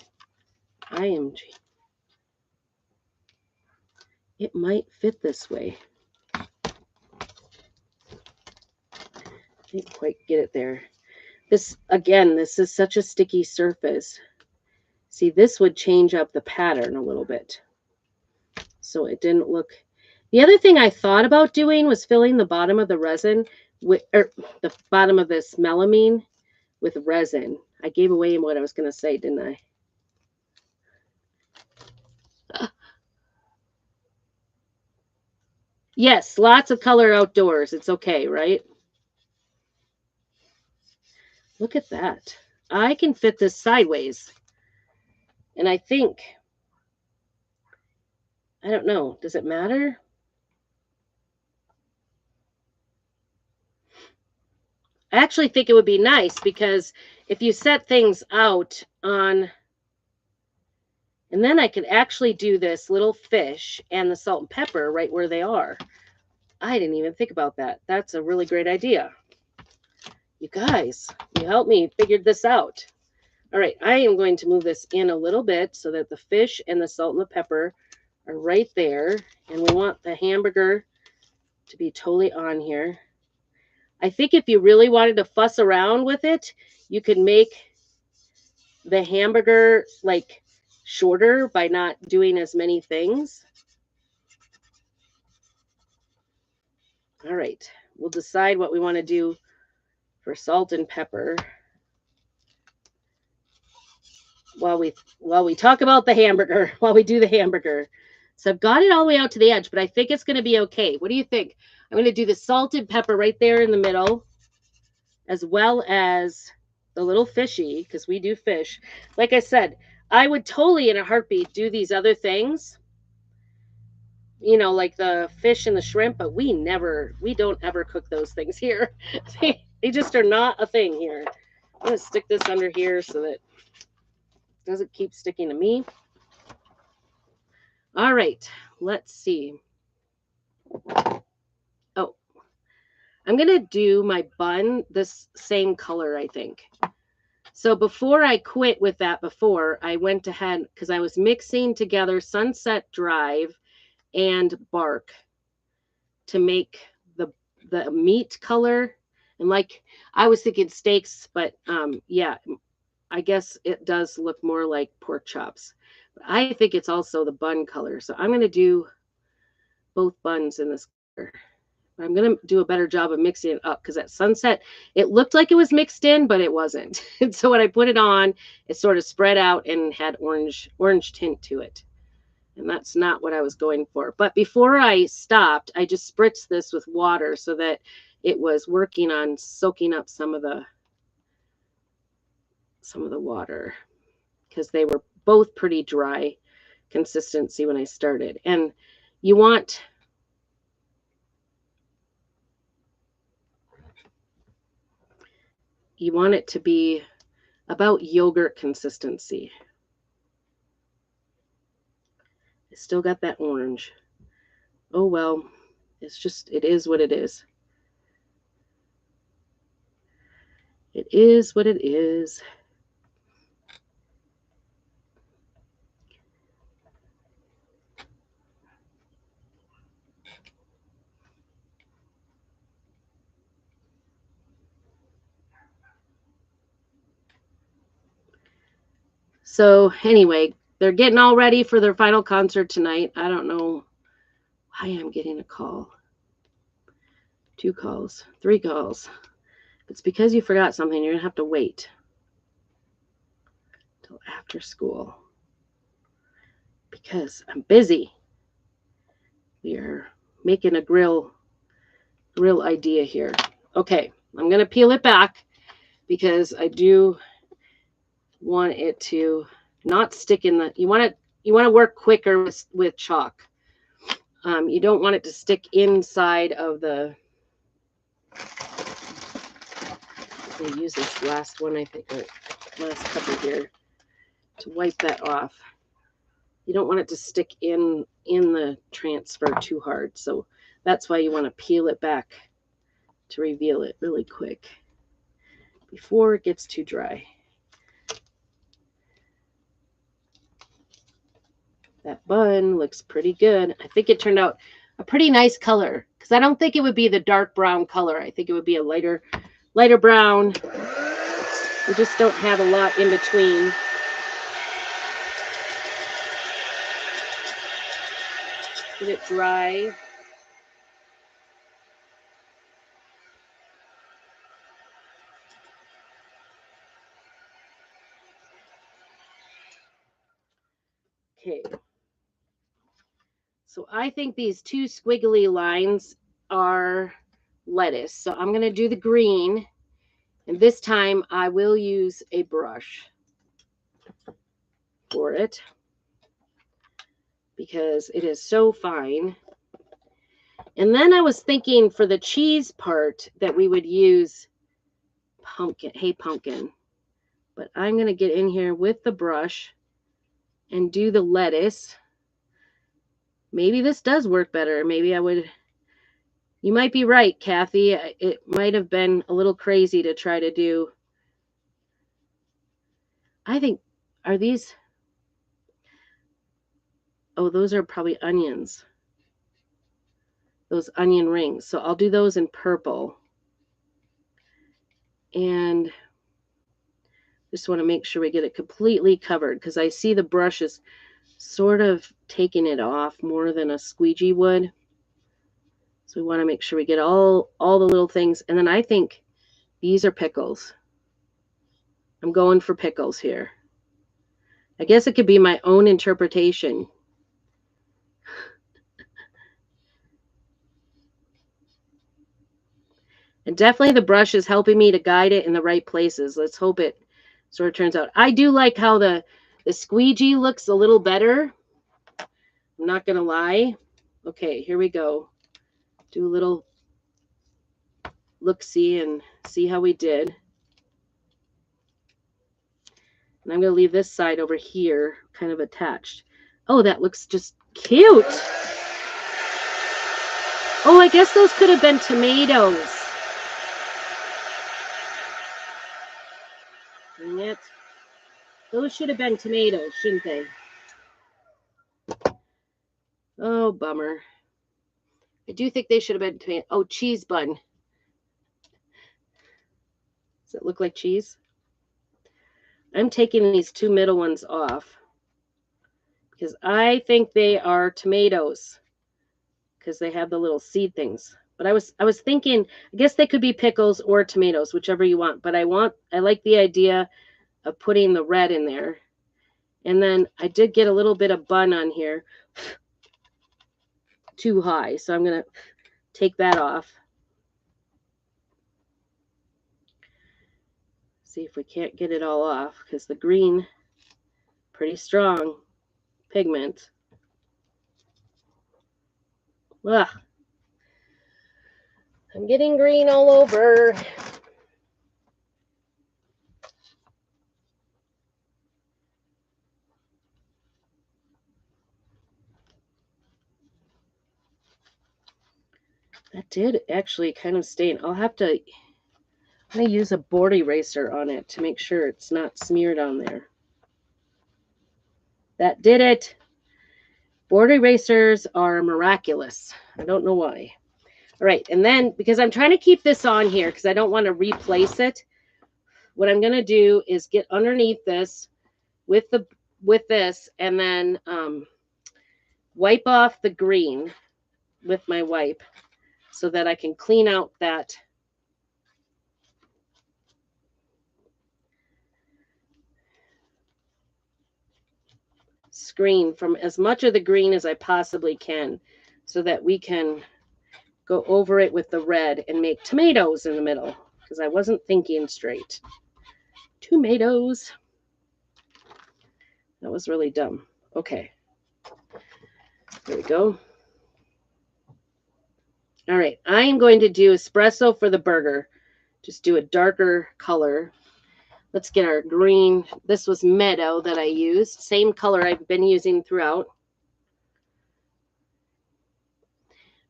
It might fit this way. Can't quite get it there. This is such a sticky surface. See, this would change up the pattern a little bit. So it didn't look... The other thing I thought about doing was filling the bottom of the resin with, or the bottom of this melamine with resin. I gave away what I was going to say, didn't I? Yes, lots of color outdoors. It's okay, right? Look at that. I can fit this sideways. And I think, I don't know, does it matter? I actually think it would be nice because if you set things out on, and then I could actually do this little fish and the salt and pepper right where they are. I didn't even think about that. That's a really great idea. You guys, you helped me figure this out. All right, I am going to move this in a little bit so that the fish and the salt and the pepper are right there. And we want the hamburger to be totally on here. I think if you really wanted to fuss around with it, you could make the hamburger like shorter by not doing as many things. All right, we'll decide what we want to do for salt and pepper while we talk about the hamburger, while we do the hamburger. So I've got it all the way out to the edge, but I think it's going to be okay. What do you think? I'm going to do the salt and pepper right there in the middle, as well as the little fishy, because we do fish. Like I said, I would totally in a heartbeat do these other things, you know, like the fish and the shrimp, but we don't ever cook those things here. They just are not a thing here. I'm going to stick this under here so that it doesn't keep sticking to me. All right, let's see. Oh, I'm going to do my bun this same color, I think. So before I quit with that I went ahead, because I was mixing together Sunset Drive and Bark to make the meat color. And like, I was thinking steaks, but yeah, I guess it does look more like pork chops. But I think it's also the bun color. So I'm going to do both buns in this color. I'm going to do a better job of mixing it up because at sunset, it looked like it was mixed in, but it wasn't. And so when I put it on, it sort of spread out and had orange tint to it. And that's not what I was going for. But before I stopped, I just spritzed this with water so that it was working on soaking up some of the water because they were both pretty dry consistency when I started. And you want it to be about yogurt consistency. I still got that orange. Oh well, it is what it is. It is what it is. So anyway, they're getting all ready for their final concert tonight. I don't know why I'm getting a call. 2 calls, 3 calls. It's because you forgot something. You're going to have to wait till after school because I'm busy. We are making a grill idea here. Okay, I'm going to peel it back because I do want it to not stick in the, you want to work quicker with chalk. You don't want it to stick inside of the, I'm going to use this last one, I think, or last couple here to wipe that off. You don't want it to stick in the transfer too hard. So that's why you want to peel it back to reveal it really quick before it gets too dry. That bun looks pretty good. I think it turned out a pretty nice color because I don't think it would be the dark brown color. I think it would be a lighter brown. We just don't have a lot in between. Get it dry. Okay. So I think these 2 squiggly lines are lettuce. So I'm going to do the green. And this time I will use a brush for it because it is so fine. And then I was thinking for the cheese part that we would use pumpkin, hey pumpkin. But I'm going to get in here with the brush and do the lettuce. Maybe this does work better. Maybe I would, you might be right, Kathy. It might have been a little crazy to try to do. I think, are these, oh, those are probably onions. Those onion rings. So I'll do those in purple. And just want to make sure we get it completely covered because I see the brush is sort of taking it off more than a squeegee would. So we want to make sure we get all the little things. And then I think these are pickles. I'm going for pickles here. I guess it could be my own interpretation. And definitely the brush is helping me to guide it in the right places. Let's hope it sort of turns out. I do like how the squeegee looks a little better. I'm not going to lie. Okay, here we go. Do a little look-see and see how we did. And I'm going to leave this side over here kind of attached. Oh, that looks just cute. Oh, I guess those could have been tomatoes. Dang it. Those should have been tomatoes, shouldn't they? Oh, bummer. I do think they should have been tomatoes. Oh, cheese bun. Does it look like cheese? I'm taking these two middle ones off because I think they are tomatoes because they have the little seed things. But I was thinking, I guess they could be pickles or tomatoes, whichever you want. But I like the idea of putting the red in there. And then I did get a little bit of bun on here. Too high. So I'm going to take that off. See if we can't get it all off because the green, pretty strong pigment. Ugh. I'm getting green all over. That did actually kind of stain. I'm going to use a board eraser on it to make sure it's not smeared on there. That did it. Board erasers are miraculous. I don't know why. All right, and then because I'm trying to keep this on here because I don't want to replace it, what I'm going to do is get underneath this with this and then wipe off the green with my wipe so that I can clean out that screen from as much of the green as I possibly can so that we can go over it with the red and make tomatoes in the middle because I wasn't thinking straight. Tomatoes. That was really dumb. Okay. There we go. All right. I am going to do espresso for the burger. Just do a darker color. Let's get our green. This was Meadow that I used. Same color I've been using throughout.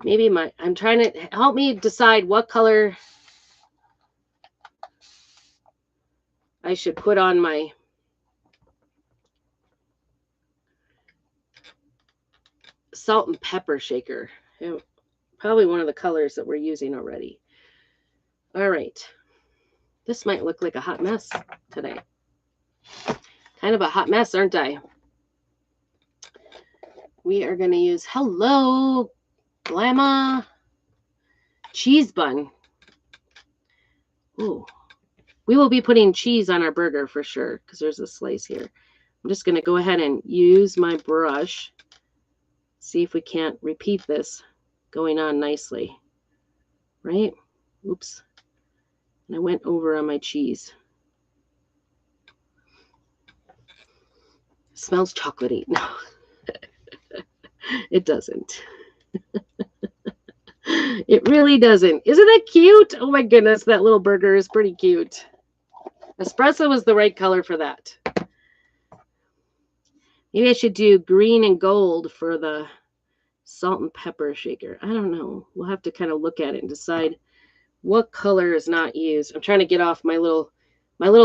Maybe I'm trying to help me decide what color I should put on my salt and pepper shaker. Probably one of the colors that we're using already. All right. This might look like a hot mess today. Kind of a hot mess, aren't I? We are going to use Hello Glamma cheese bun. Ooh. We will be putting cheese on our burger for sure because there's a slice here. I'm just going to go ahead and use my brush. See if we can't repeat this going on nicely. Right? Oops. And I went over on my cheese. It smells chocolatey. No. It doesn't. It really doesn't. Isn't it cute? Oh my goodness, that little burger is pretty cute. Espresso was the right color for that. Maybe I should do green and gold for the salt and pepper shaker. I don't know. We'll have to kind of look at it and decide what color is not used. I'm trying to get off my little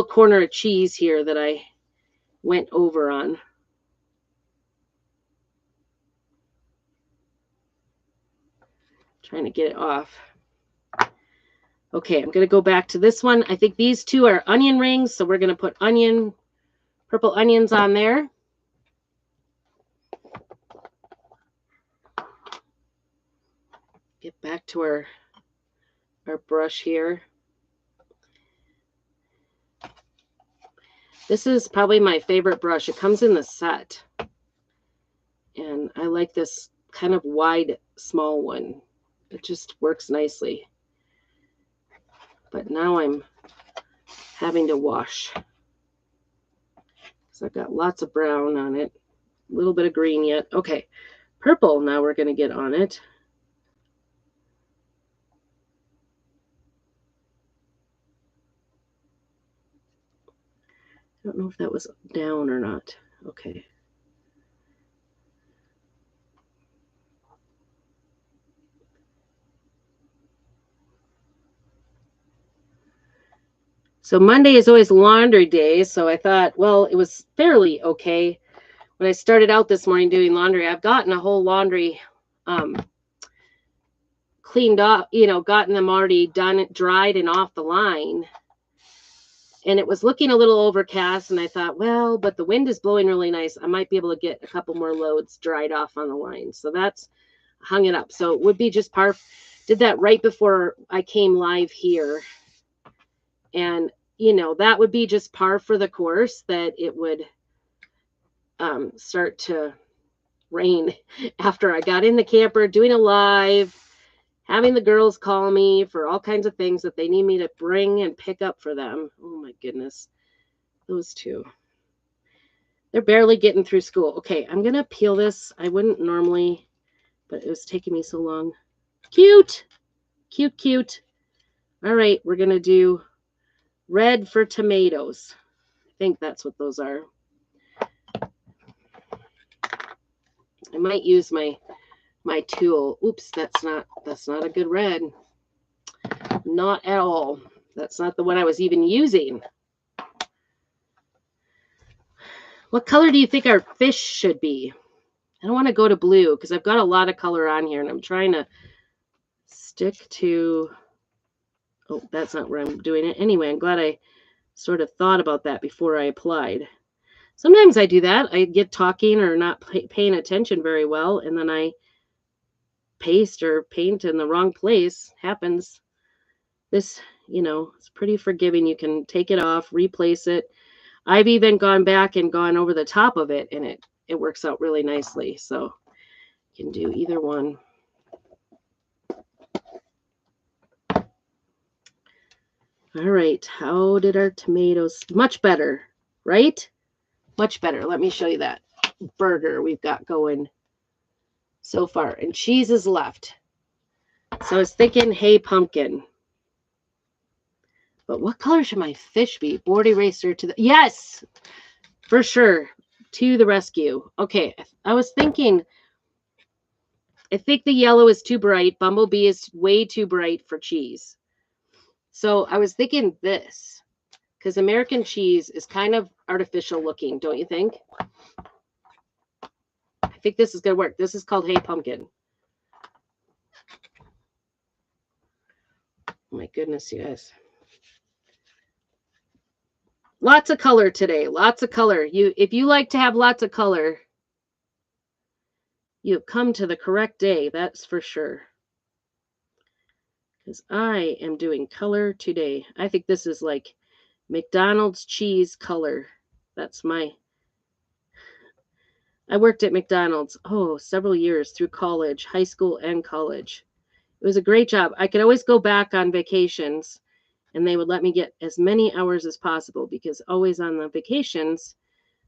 corner of cheese here that I went over on. Trying to get it off. Okay, I'm going to go back to this one. I think these two are onion rings, so we're going to put purple onions on there. Get back to our brush here. This is probably my favorite brush. It comes in the set. And I like this kind of wide, small one. It just works nicely. But now I'm having to wash. So I've got lots of brown on it. A little bit of green yet. Okay. Purple now we're going to get on it. I don't know if that was down or not. Okay. So Monday is always laundry day, so I thought, well, it was fairly okay. When I started out this morning doing laundry, I've gotten a whole laundry cleaned up, gotten them already done, dried and off the line. And it was looking a little overcast, and I thought, well, but the wind is blowing really nice. I might be able to get a couple more loads dried off on the line. So that's hung it up. So it would be just par. Did that right before I came live here. And, you know, that would be just par for the course that it would start to rain after I got in the camper doing a live, having the girls call me for all kinds of things that they need me to bring and pick up for them. Oh my goodness. Those two. They're barely getting through school. Okay, I'm going to peel this. I wouldn't normally, but it was taking me so long. Cute. Cute, cute. All right, we're going to do red for tomatoes. I think that's what those are. I might use my tool. Oops, that's not a good red. Not at all. That's not the one I was even using. What color do you think our fish should be? I don't want to go to blue because I've got a lot of color on here and I'm trying to stick to, oh, that's not where I'm doing it. Anyway, I'm glad I sort of thought about that before I applied. Sometimes I do that. I get talking or not paying attention very well, and then I paste or paint in the wrong place. Happens. This, you know, it's pretty forgiving. You can take it off, replace it. I've even gone back and gone over the top of it, and it works out really nicely. So you can do either one. All right. How did our tomatoes? Much better, right? Much better. Let me show you that burger we've got going so far. And cheese is left. So I was thinking, hey, pumpkin. But what color should my fish be? Board eraser to the... Yes! For sure. To the rescue. Okay. I was thinking... I think the yellow is too bright. Bumblebee is way too bright for cheese. So I was thinking this. Because American cheese is kind of artificial looking, don't you think? I think this is going to work. This is called Hey Pumpkin. Oh my goodness, you guys. Lots of color today. Lots of color. If you like to have lots of color, you have come to the correct day. That's for sure. Because I am doing color today. I think this is like McDonald's cheese color. That's my... I worked at McDonald's, several years through college, high school and college. It was a great job. I could always go back on vacations and they would let me get as many hours as possible because always on the vacations,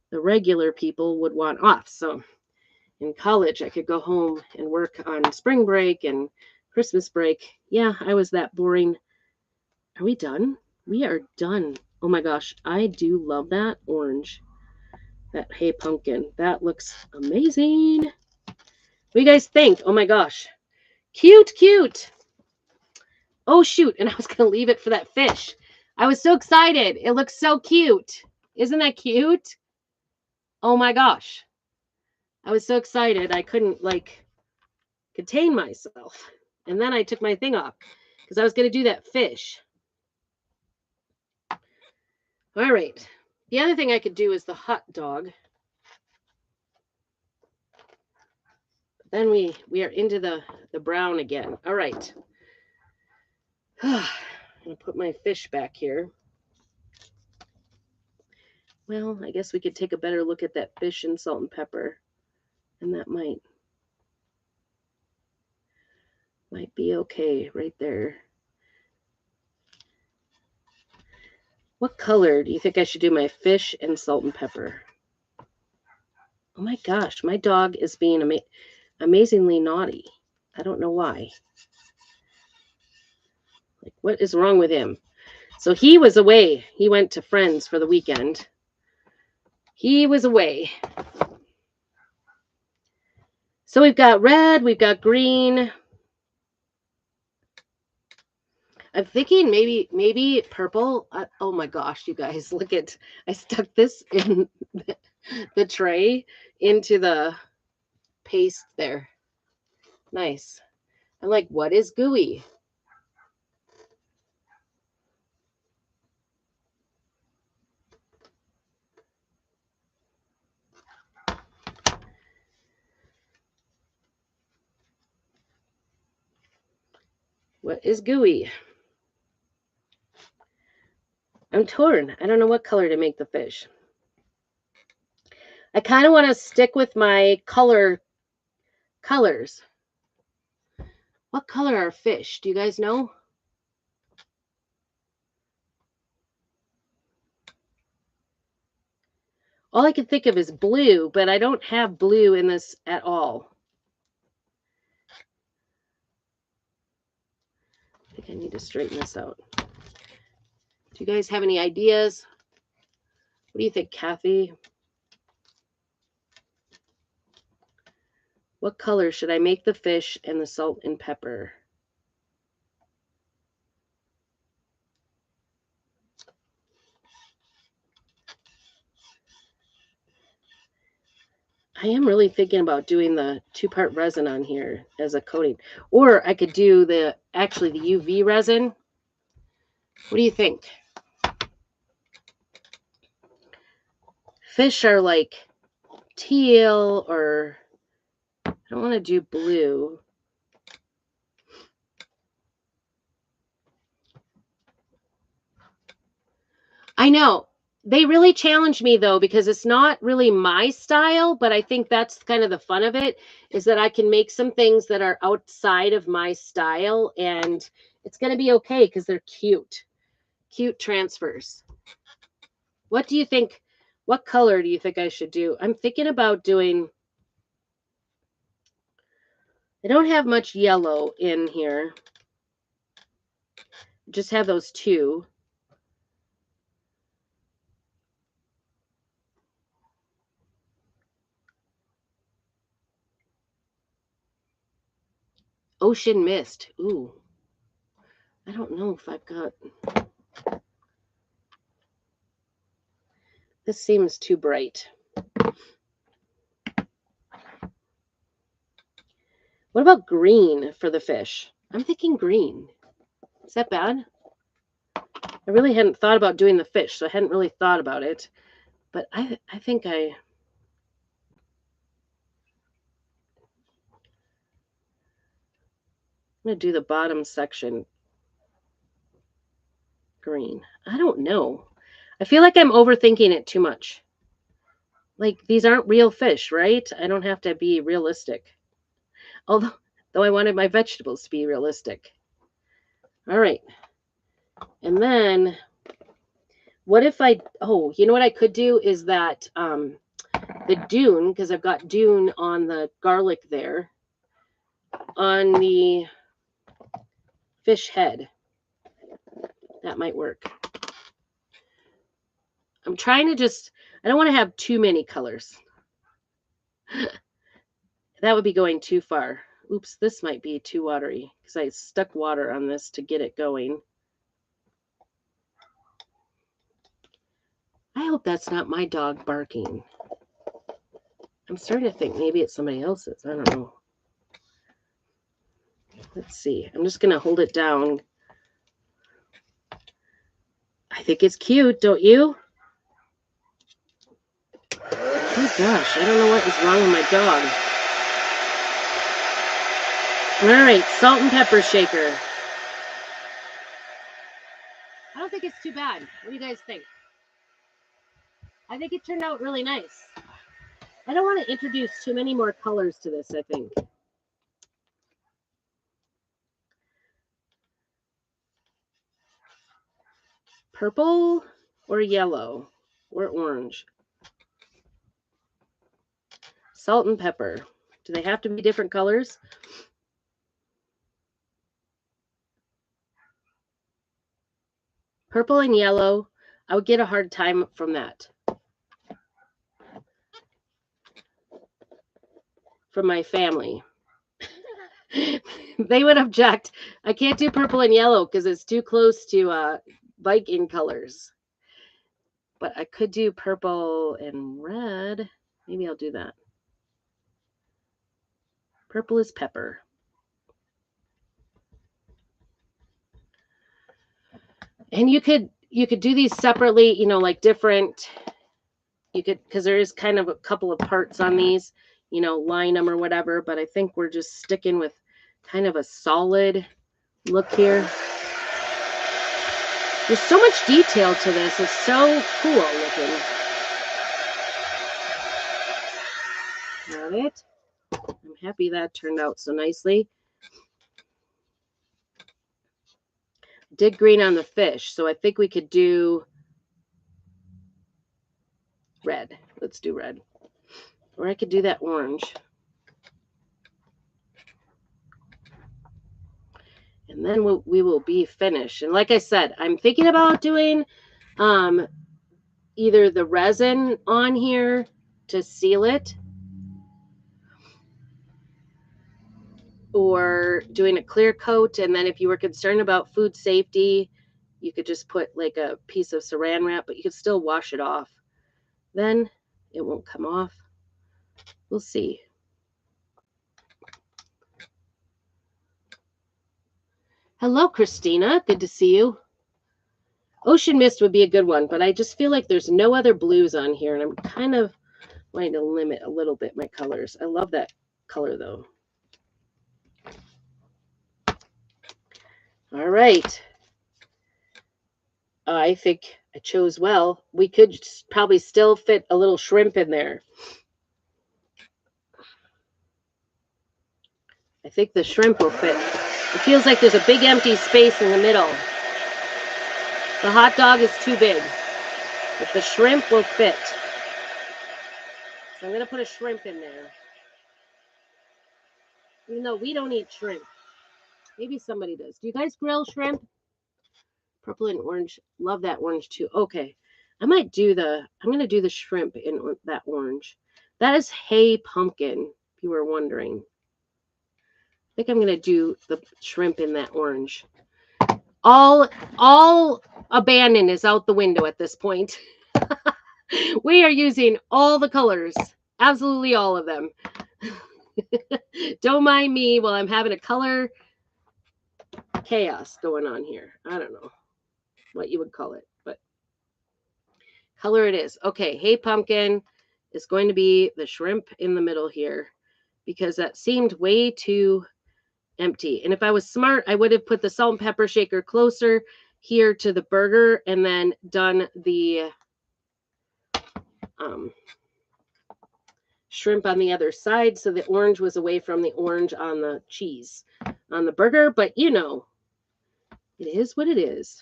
the regular people would want off. So in college, I could go home and work on spring break and Christmas break. Yeah, I was that boring. Are we done? We are done. Oh my gosh, I do love that orange. That Hey Pumpkin. That looks amazing. What do you guys think? Oh my gosh. Cute, cute. Oh, shoot. And I was going to leave it for that fish. I was so excited. It looks so cute. Isn't that cute? Oh, my gosh. I was so excited. I couldn't, contain myself. And then I took my thing off because I was going to do that fish. All right. The other thing I could do is the hot dog. Then we are into the brown again. All right. I'm going to put my fish back here. Well, I guess we could take a better look at that fish and salt and pepper. And that might be okay right there. What color do you think I should do my fish and salt and pepper? Oh my gosh, my dog is being amazingly naughty. I don't know why. Like, what is wrong with him? So he was away. He went to friends for the weekend. He was away. So we've got red, we've got green. I'm thinking maybe purple. Oh my gosh, you guys, look at, I stuck this in the tray into the paste there. Nice. I'm like, what is gooey? What is gooey? I'm torn. I don't know what color to make the fish. I kind of want to stick with my colors. What color are fish? Do you guys know? All I can think of is blue, but I don't have blue in this at all. I think I need to straighten this out. Do you guys have any ideas? What do you think, Kathy? What color should I make the fish and the salt and pepper? I am really thinking about doing the 2-part resin on here as a coating. Or I could do the UV resin. What do you think? Fish are like teal, or I don't want to do blue. I know. They really challenged me though, because it's not really my style, but I think that's kind of the fun of it, is that I can make some things that are outside of my style, and it's going to be okay because they're cute. Cute transfers. What do you think? What color do you think I should do? I'm thinking about doing, I don't have much yellow in here. Just have those two. Ocean mist. Ooh. I don't know if I've got. This seems too bright. What about green for the fish? I'm thinking green. Is that bad? I really hadn't thought about doing the fish, so I hadn't really thought about it. But I think I'm going to do the bottom section green. I don't know. I feel like I'm overthinking it too much. Like, these aren't real fish, right? I don't have to be realistic. Although I wanted my vegetables to be realistic. All right. And then what if you know what I could do is that the dune, because I've got dune on the garlic there, on the fish head. That might work. I'm trying to I don't want to have too many colors. That would be going too far. Oops, this might be too watery because I stuck water on this to get it going. I hope that's not my dog barking. I'm starting to think maybe it's somebody else's. I don't know. Let's see. I'm just going to hold it down. I think it's cute, don't you? Oh gosh, I don't know what is wrong with my dog. All right, salt and pepper shaker. I don't think it's too bad. What do you guys think? I think it turned out really nice. I don't want to introduce too many more colors to this, I think. Purple or yellow or orange? Salt and pepper. Do they have to be different colors? Purple and yellow. I would get a hard time from that. From my family. They would object. I can't do purple and yellow because it's too close to Viking colors. But I could do purple and red. Maybe I'll do that. Purple is pepper. And you could do these separately, you know, like different. You could, because there is kind of a couple of parts on these, you know, line them or whatever. But I think we're just sticking with kind of a solid Look here. There's so much detail to this. It's so cool looking. Got it. I'm happy that turned out so nicely. Did green on the fish, so I think we could do red. Let's do red. Or I could do that orange. And then we will be finished. And like I said, I'm thinking about doing either the resin on here to seal it, or doing a clear coat. And then if you were concerned about food safety, you could just put like a piece of saran wrap, but you could still wash it off. Then it won't come off. We'll see. Hello, Christina. Good to see you. Ocean Mist would be a good one, but I just feel like there's no other blues on here, and I'm kind of wanting to limit a little bit my colors. I love that color, though. All right. I think I chose well. We could probably still fit a little shrimp in there. I think the shrimp will fit. It feels like there's a big empty space in the middle. The hot dog is too big, but the shrimp will fit. So I'm going to put a shrimp in there. Even though we don't eat shrimp. Maybe somebody does. Do you guys grill shrimp? Purple and orange. Love that orange too. Okay. I'm going to do the shrimp in that orange. That is hay pumpkin, if you were wondering. I think I'm going to do the shrimp in that orange. All abandon is out the window at this point. We are using all the colors. Absolutely all of them. Don't mind me while I'm having a color chaos going on here. I don't know what you would call it, but color it is. Okay, hay pumpkin is going to be the shrimp in the middle here because that seemed way too empty. And if I was smart, I would have put the salt and pepper shaker closer here to the burger and then done the shrimp on the other side so the orange was away from the orange on the cheese on the burger. But you know, it is what it is.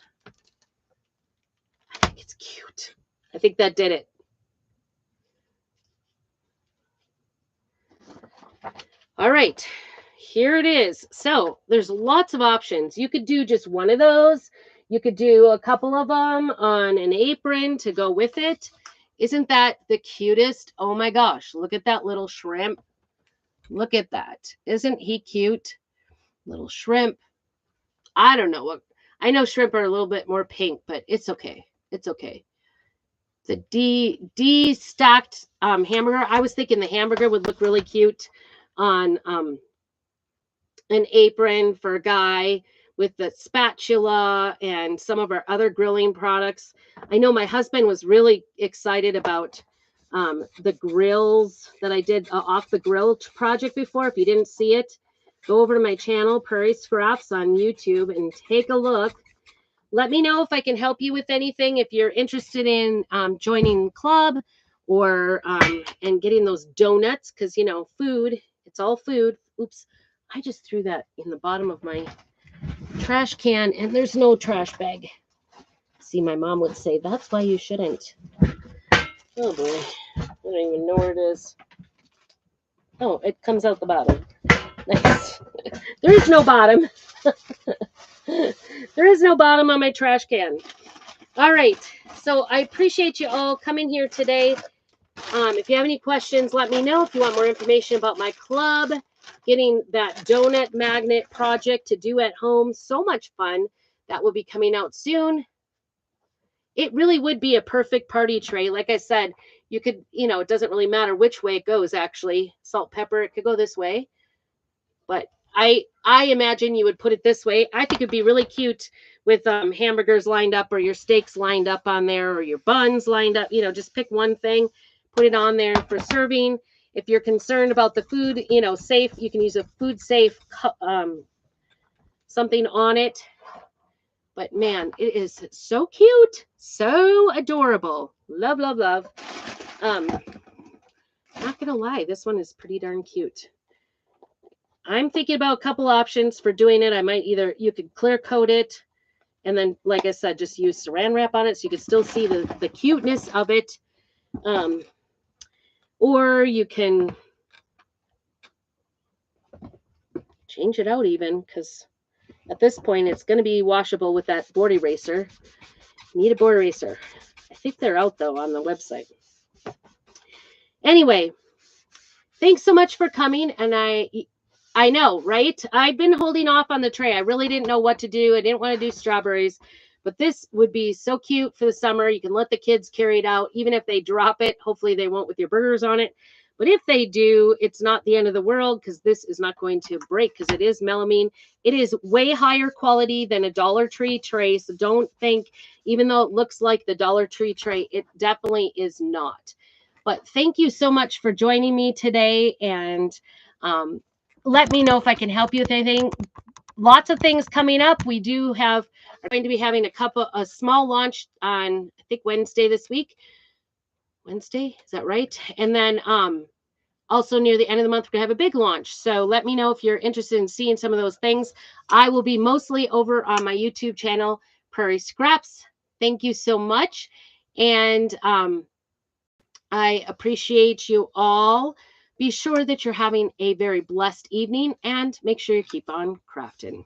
I think it's cute. I think that did it. All right, here it is. So there's lots of options. You could do just one of those. You could do a couple of them on an apron to go with it. Isn't that the cutest? Oh my gosh, look at that little shrimp. Look at that. Isn't he cute? Little shrimp. I don't know what. I know shrimp are a little bit more pink, but it's okay. It's okay. The D stacked hamburger. I was thinking the hamburger would look really cute on an apron for a guy with the spatula and some of our other grilling products. I know my husband was really excited about the grills that I did off the grill project before. If you didn't see it, go over to my channel, Prairie Scraps on YouTube, and take a look. Let me know if I can help you with anything. If you're interested in joining the club or and getting those donuts, because, you know, food, it's all food. Oops, I just threw that in the bottom of my trash can, and there's no trash bag. See, my mom would say, that's why you shouldn't. Oh, boy. I don't even know where it is. Oh, it comes out the bottom. Nice. There is no bottom. There is no bottom on my trash can. All right. So I appreciate you all coming here today. If you have any questions, let me know. If you want more information about my club, getting that donut magnet project to do at home, so much fun. That will be coming out soon. It really would be a perfect party tray. Like I said, you could, you know, it doesn't really matter which way it goes, actually. Salt, pepper, it could go this way. But I imagine you would put it this way. I think it'd be really cute with hamburgers lined up or your steaks lined up on there or your buns lined up. You know, just pick one thing, put it on there for serving. If you're concerned about the food, you know, safe, you can use a food safe something on it. But man, it is so cute, so adorable. Love, love, love. Not gonna lie, this one is pretty darn cute. I'm thinking about a couple options for doing it. I might you could clear coat it, and then, like I said, just use saran wrap on it so you can still see the cuteness of it. Or you can change it out even, because at this point it's going to be washable with that board eraser. Need a board eraser. I think they're out though on the website. Anyway, thanks so much for coming. And I know, right? I've been holding off on the tray. I really didn't know what to do. I didn't want to do strawberries, but this would be so cute for the summer. You can let the kids carry it out. Even if they drop it, hopefully they won't with your burgers on it. But if they do, it's not the end of the world, because this is not going to break, because it is melamine. It is way higher quality than a Dollar Tree tray. So don't think, even though it looks like the Dollar Tree tray, it definitely is not. But thank you so much for joining me today. And let me know if I can help you with anything. Lots of things coming up. We are going to be having a small launch on, I think, Wednesday this week. Wednesday, is that right? And then also near the end of the month, we're going to have a big launch. So let me know if you're interested in seeing some of those things. I will be mostly over on my YouTube channel, Prairie Scraps. Thank you so much. And I appreciate you all. Be sure that you're having a very blessed evening, and make sure you keep on crafting.